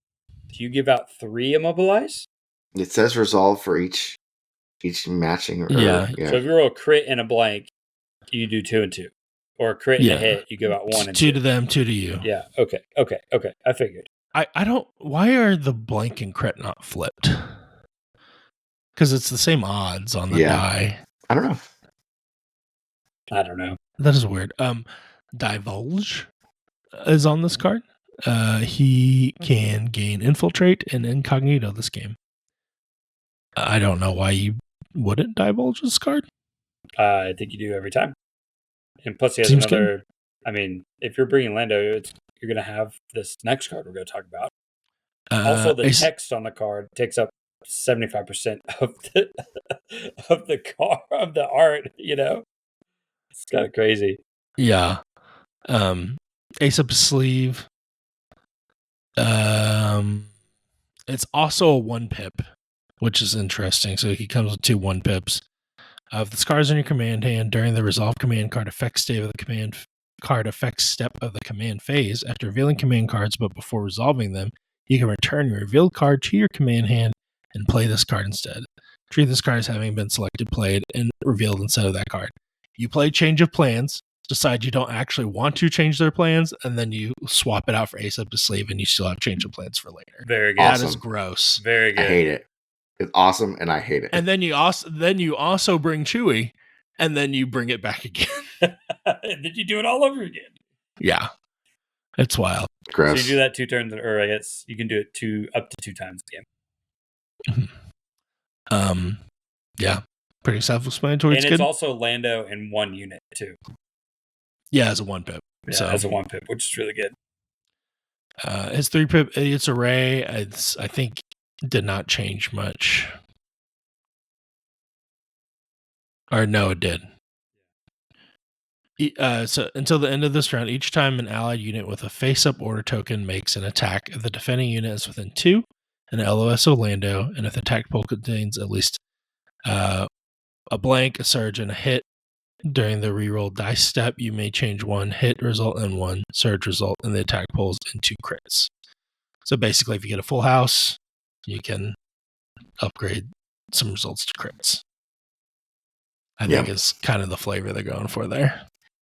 do you give out 3 immobilize? It says resolve for each matching. Yeah. So if you roll a crit and a blank, you do 2 and 2. Or a crit and a hit, you give out 1 and 2. 2 to them, 2 to you. Yeah. Okay. I figured. I don't. Why are the blank and crit not flipped? Because it's the same odds on the die. I don't know. I don't know. That is weird. Divulge is on this card. He can gain infiltrate and incognito this game. I don't know why you wouldn't divulge this card. I think you do every time. And plus, he has Seems another. Good. I mean, if you're bringing Lando, you're going to have this next card we're going to talk about. Also, the text on the card takes up 75% of the art. You know, it's kind of crazy. Yeah. Ace up his sleeve. It's also a 1 pip, which is interesting. So he comes with 2 1 pips. If the cards in your command hand during the resolve command card effect step of the command card effects step of the command phase, after revealing command cards but before resolving them, you can return your revealed card to your command hand and play this card instead. Treat this card as having been selected, played, and revealed instead of that card. You play change of plans, decide you don't actually want to change their plans, and then you swap it out for ace up to sleeve, and you still have change of plans for later. Very good. Awesome. That is gross. Very good. I hate it. It's awesome, and I hate it. And then you also bring Chewie, and then you bring it back again. And then you do it all over again. Yeah, it's wild. Gross. So you do that 2 turns, or I guess you can do it up to 2 times a game. Yeah, pretty self-explanatory. And it's it's good. also Lando in 1 unit too. Yeah, as a 1 pip. Yeah, So as a 1 pip, which is really good. his 3 pip Idiot's Array, I think, did not change much. Or no, it did. So until the end of this round, each time an allied unit with a face-up order token makes an attack, if the defending unit is within 2, an LOS of Lando, and if the attack pool contains at least a blank, a surge, and a hit during the reroll dice step, you may change 1 hit result and 1 surge result in the attack pools into crits. So basically, if you get a full house, you can upgrade some results to crits. I think is kind of the flavor they're going for there.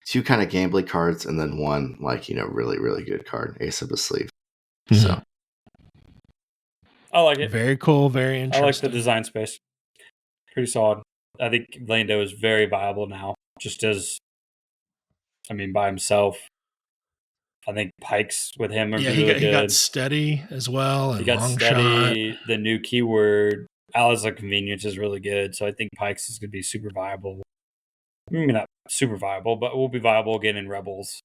2 kind of gambly cards, and then 1 really, really good card, ace up his sleeve. Mm-hmm. So I like it. Very cool, very interesting. I like the design space. Pretty solid. I think Lando is very viable now, just as, by himself. I think Pikes with him are really good. He got steady as well, and he got long steady. shot. The new keyword, Allies of Convenience, is really good. So I think Pikes is going to be super viable. Maybe not super viable, but will be viable again in Rebels.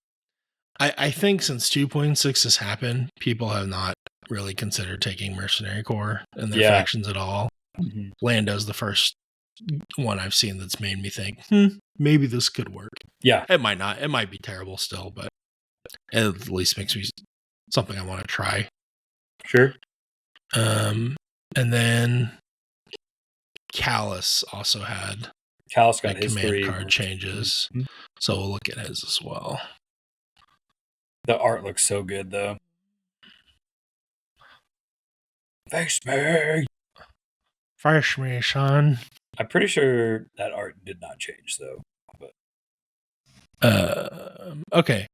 I think since 2.6 has happened, people have not really considered taking Mercenary Corps in their factions at all. Mm-hmm. Lando's the first one I've seen that's made me think, maybe this could work. Yeah. It might not. It might be terrible still, but it at least makes me something I want to try. Sure. And then Callus also had Callus got his command 3 card changes. Mm-hmm. So we'll look at his as well. The art looks so good, though. Face me! Face me, son. I'm pretty sure that art did not change, though. Okay.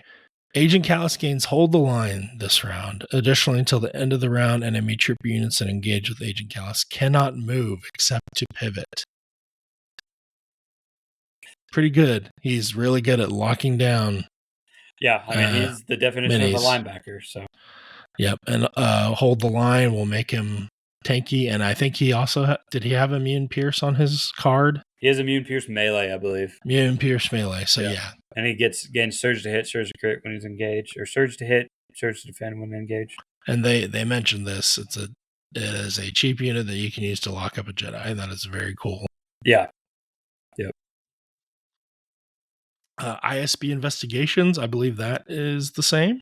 Agent Callus gains hold the line this round. Additionally, until the end of the round, enemy troop units that engage with Agent Callus cannot move except to pivot. Pretty good. He's really good at locking down. Yeah, I mean, he's the definition of a linebacker. So. Yep, and hold the line will make him tanky. And I think he also did he have immune pierce on his card? He has immune pierce melee, I believe. Immune pierce melee. So yeah. And he gains surge to hit, surge to crit when he's engaged, or surge to hit, surge to defend when engaged. And they mentioned this. It is a cheap unit that you can use to lock up a Jedi. That is very cool. Yeah. Yep. ISB investigations, I believe that is the same.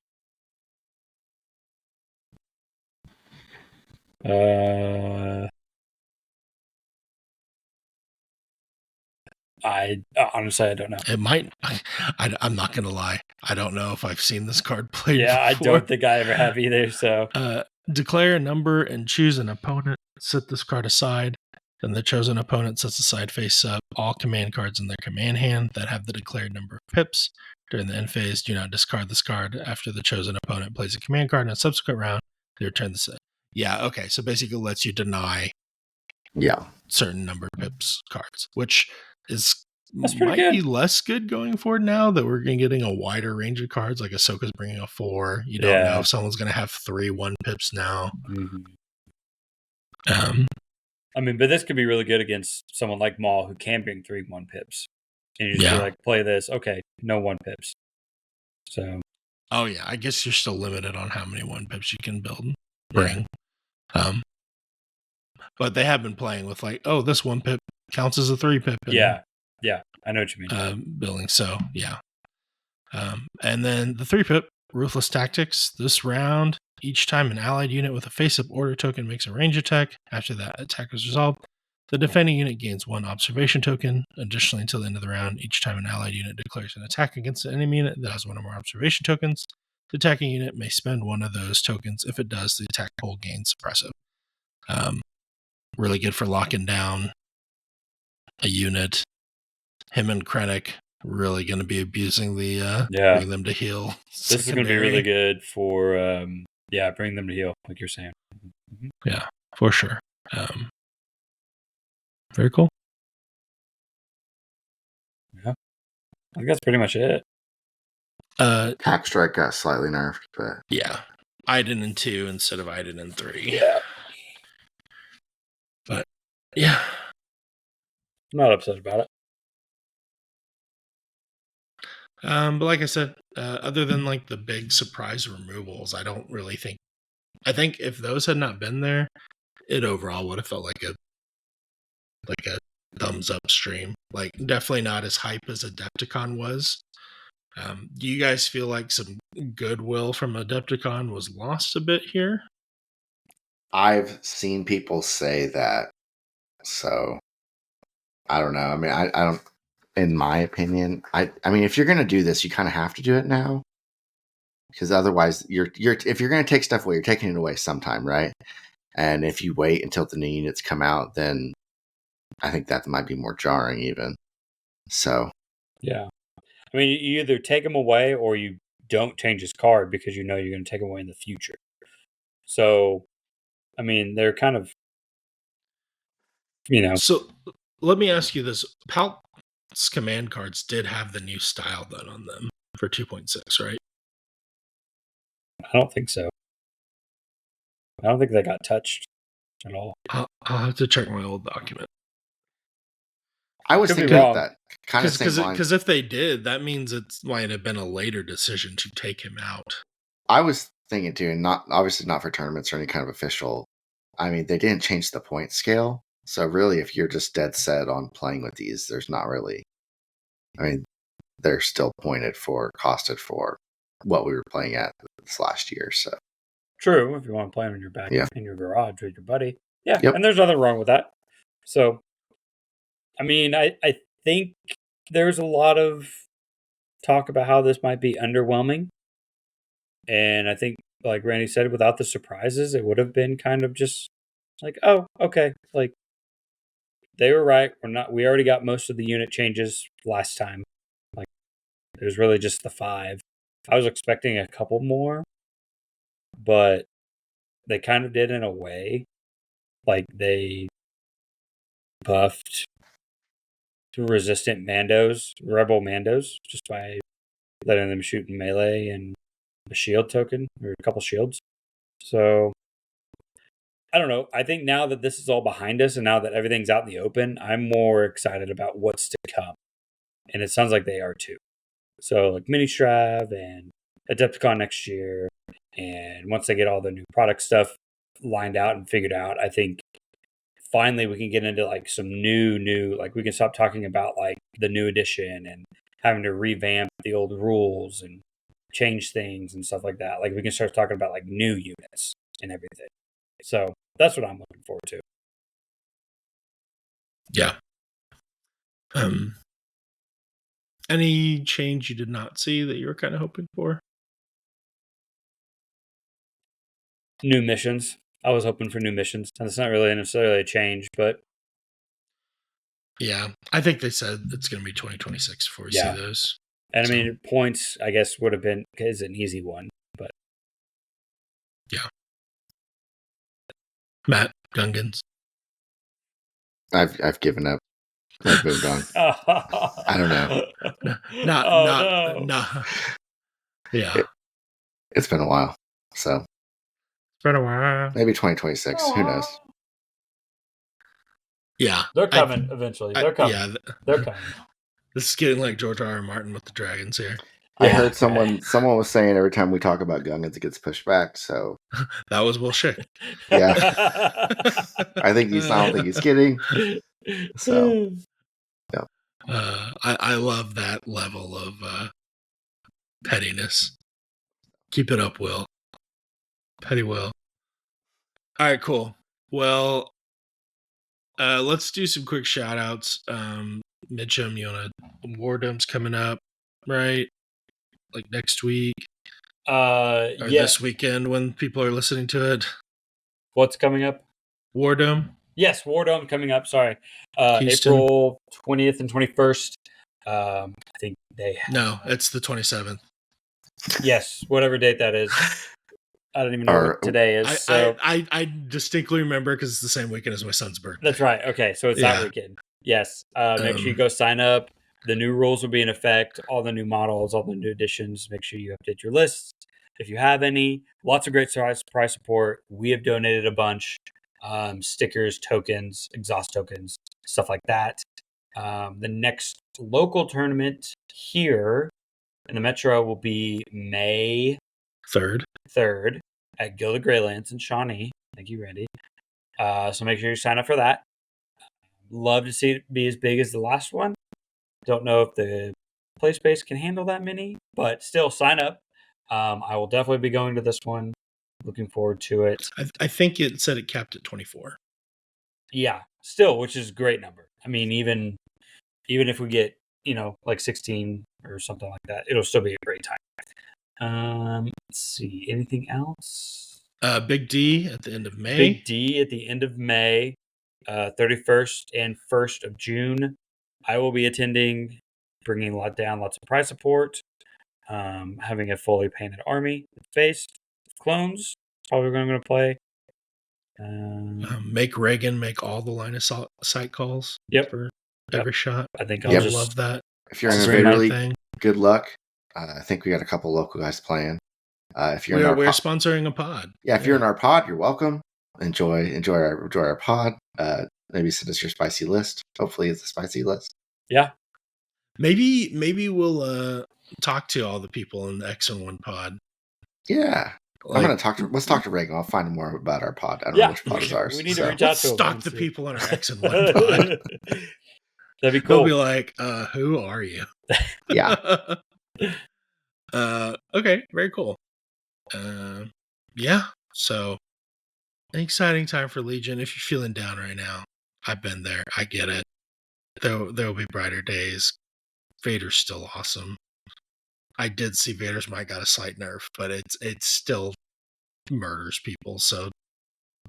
I honestly, I don't know. It might. I'm not gonna lie. I don't know if I've seen this card played. Yeah, before. I don't think I ever have either. So, declare a number and choose an opponent. Set this card aside. Then the chosen opponent sets aside face up all command cards in their command hand that have the declared number of pips. During the end phase, do not discard this card. After the chosen opponent plays a command card in a subsequent round, they return the set. Yeah, okay. So basically it lets you deny certain number of pips cards, which might be less good going forward now that we're getting a wider range of cards. Like Ahsoka's bringing a 4. You don't know if someone's going to have 3 1 pips now. Mm-hmm. I mean, but this could be really good against someone like Maul who can bring 3 1 pips. And you just be like, play this. Okay, no 1 pips. So. Oh, yeah. I guess you're still limited on how many 1 pips you can bring. But they have been playing with like, oh, this 1 pip counts as a 3 pip. Yeah. I know what you mean. Building. So, yeah. And then the 3 pip, Ruthless Tactics. This round, each time an allied unit with a face-up order token makes a range attack, after that attack is resolved, the defending unit gains 1 observation token. Additionally, until the end of the round, each time an allied unit declares an attack against an enemy unit that has 1 or more observation tokens, the attacking unit may spend 1 of those tokens. If it does, the attack pool gains suppressive. Really good for locking down a unit. Him and Krennic really going to be abusing the bring them to heal. This is going to be really good for bring them to heal, like you're saying. Mm-hmm. Yeah, for sure. Very cool. Yeah, I think that's pretty much it. Tack Strike got slightly nerfed, but yeah, Iden in 2 instead of Iden in 3. Yeah, but yeah, I'm not upset about it. But like I said, other than like the big surprise removals, I don't really think. I think if those had not been there, it overall would have felt like a thumbs up stream. Like definitely not as hype as Adepticon was. Do you guys feel like some goodwill from Adepticon was lost a bit here? I've seen people say that, so I don't know. I mean, I don't. In my opinion, I mean, if you're going to do this, you kind of have to do it now, because otherwise, if you're going to take stuff away, you're taking it away sometime, right? And if you wait until the new units come out, then I think that might be more jarring, even. So, yeah, I mean, you either take him away or you don't change his card because you know you're going to take him away in the future. So, I mean, they're kind of, So, let me ask you this: Palp's command cards did have the new style done on them for 2.6, right? I don't think so. I don't think they got touched at all. I'll have to check my old document. I was Could be thinking of wrong. that kind of same line. Because if they did, that means it might have been a later decision to take him out. I was thinking too, and not obviously not for tournaments or any kind of official. I mean, they didn't change the point scale, so really, if you're just dead set on playing with these, there's not really. I mean, they're still costed for what we were playing at this last year. So True, if you want to play them in your back in your garage with your buddy. Yeah, Yep. and there's nothing wrong with that. So, I mean, I think there's a lot of talk about how this might be underwhelming. And I think, like Randy said, without the surprises, it would have been kind of just like, oh, okay. Like, they were right. We already got most of the unit changes last time. Like, it was really just the 5. I was expecting a couple more, but they kind of did in a way. Like, they buffed resistant rebel Mandos, just by letting them shoot in melee and a shield token, or a couple shields. So, I don't know. I think now that this is all behind us and now that everything's out in the open, I'm more excited about what's to come. And it sounds like they are too. So, like Mini Strav and Adepticon next year. And once they get all the new product stuff lined out and figured out, I think finally we can get into like some new, like we can stop talking about like the new edition and having to revamp the old rules and change things and stuff like that. Like we can start talking about like new units and everything. So that's what I'm looking forward to. Yeah. Any change you did not see that you were kind of hoping for? New missions. I was hoping for new missions. And it's not really necessarily a change, but yeah, I think they said it's going to be 2026 before we see those. And I mean, points, I guess, would have been is an easy one, but yeah. Matt Gungans. I've given up. I've moved on. I don't know. No. Yeah. It's been a while. So it's been a while. Maybe 2026. Who knows? Yeah. They're coming eventually. They're coming. Yeah, they're coming. This is getting like George R. R. Martin with the dragons here. I heard someone was saying every time we talk about Gungans, it gets pushed back. So that was bullshit. Yeah. I don't think he's kidding. So yeah. I love that level of pettiness. Keep it up, Will. Petty Will. All right, cool. Well, let's do some quick shout outs. Mitchum, Wardom's coming up, right? Like next week. Or this weekend when people are listening to it. What's coming up? Wardome. Yes, Wardome coming up. Sorry. April 20th and 21st. I think No, it's the 27th. Yes, whatever date that is. I don't even know what today is. I distinctly remember because it's the same weekend as my son's birthday. That's right. Okay, so it's that weekend. Yes. Make sure you go sign up. The new rules will be in effect. All the new models, all the new additions. Make sure you update your lists if you have any. Lots of great prize support. We have donated a bunch. Stickers, tokens, exhaust tokens, stuff like that. The next local tournament here in the Metro will be May 3rd at Gilded Greylands in Shawnee. Thank you, Randy. So make sure you sign up for that. Love to see it be as big as the last one. Don't know if the play space can handle that many, but still sign up. I will definitely be going to this one. Looking forward to it. I think it said it capped at 24. Yeah, still, which is a great number. I mean, even if we get, like 16 or something like that, it'll still be a great time. Let's see. Anything else? Big D at the end of May. Big D at the end of May, 31st and 1st of June. I will be attending, bringing lots of prize support, having a fully painted army with face, clones. Probably going to play. Make Reagan make all the line of sight calls. Yep. For every shot. I think I'll love that. If you're in the Vader League, good luck. I think we got a couple local guys playing. If you're we're sponsoring a pod. Yeah, if you're in our pod, you're welcome. Enjoy our pod. Maybe send us your spicy list. Hopefully, it's a spicy list. Yeah. Maybe we'll talk to all the people in the X1 pod. Yeah. Like, I'm gonna let's talk to Reagan. I'll find more about our pod. I don't know which pod is ours. We need to reach out let's to stalk them. the people in our X1 pod. That'd be They'll cool. be like, who are you? Yeah. Okay, very cool. Yeah. So an exciting time for Legion. If you're feeling down right now, I've been there. I get it. There'll be brighter days. Vader's still awesome. I did see Vader's might got a slight nerf, but it's still murders people, so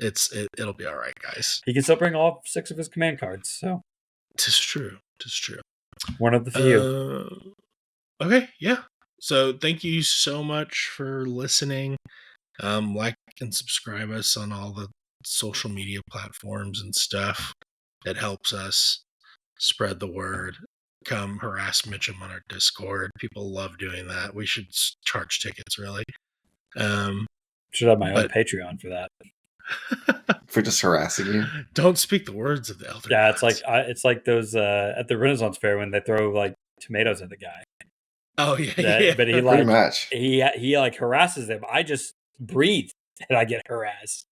it'll be all right, guys. He can still bring all 6 of his command cards, so Tis true. one of the few. Okay, yeah. So thank you so much for listening. Like and subscribe us on all the social media platforms and stuff. It helps us spread the word. Come harass Mitchum on our Discord. People love doing that. We should charge tickets, really. Should have my own Patreon for that. For just harassing you. Don't speak the words of the elder. Yeah, gods. it's like those at the Renaissance Fair when they throw like tomatoes at the guy. Oh yeah. But he Pretty like much. he like harasses them. I just breathe and I get harassed.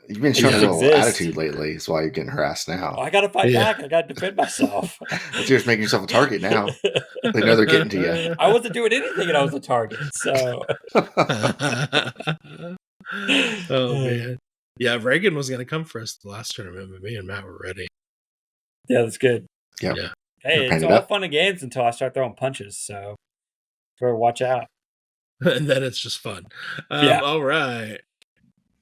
You've been showing a doesn't little exist. attitude lately. That's why you're getting harassed now. I gotta fight back. I gotta defend myself. You're just making yourself a target now. They know they're getting to you. I wasn't doing anything and I was a target. So Oh man. Yeah, Reagan was gonna come for us the last tournament, but me and Matt were ready. yeah, that's good. Yep. Yeah. Hey, it's all fun and games until I start throwing punches. So watch out. And then it's just fun. Yeah. All right.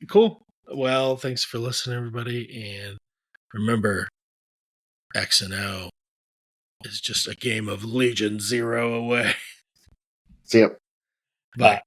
Cool. Well, thanks for listening, everybody. And remember, X and O is just a game of Legion 0 away. See ya. Bye.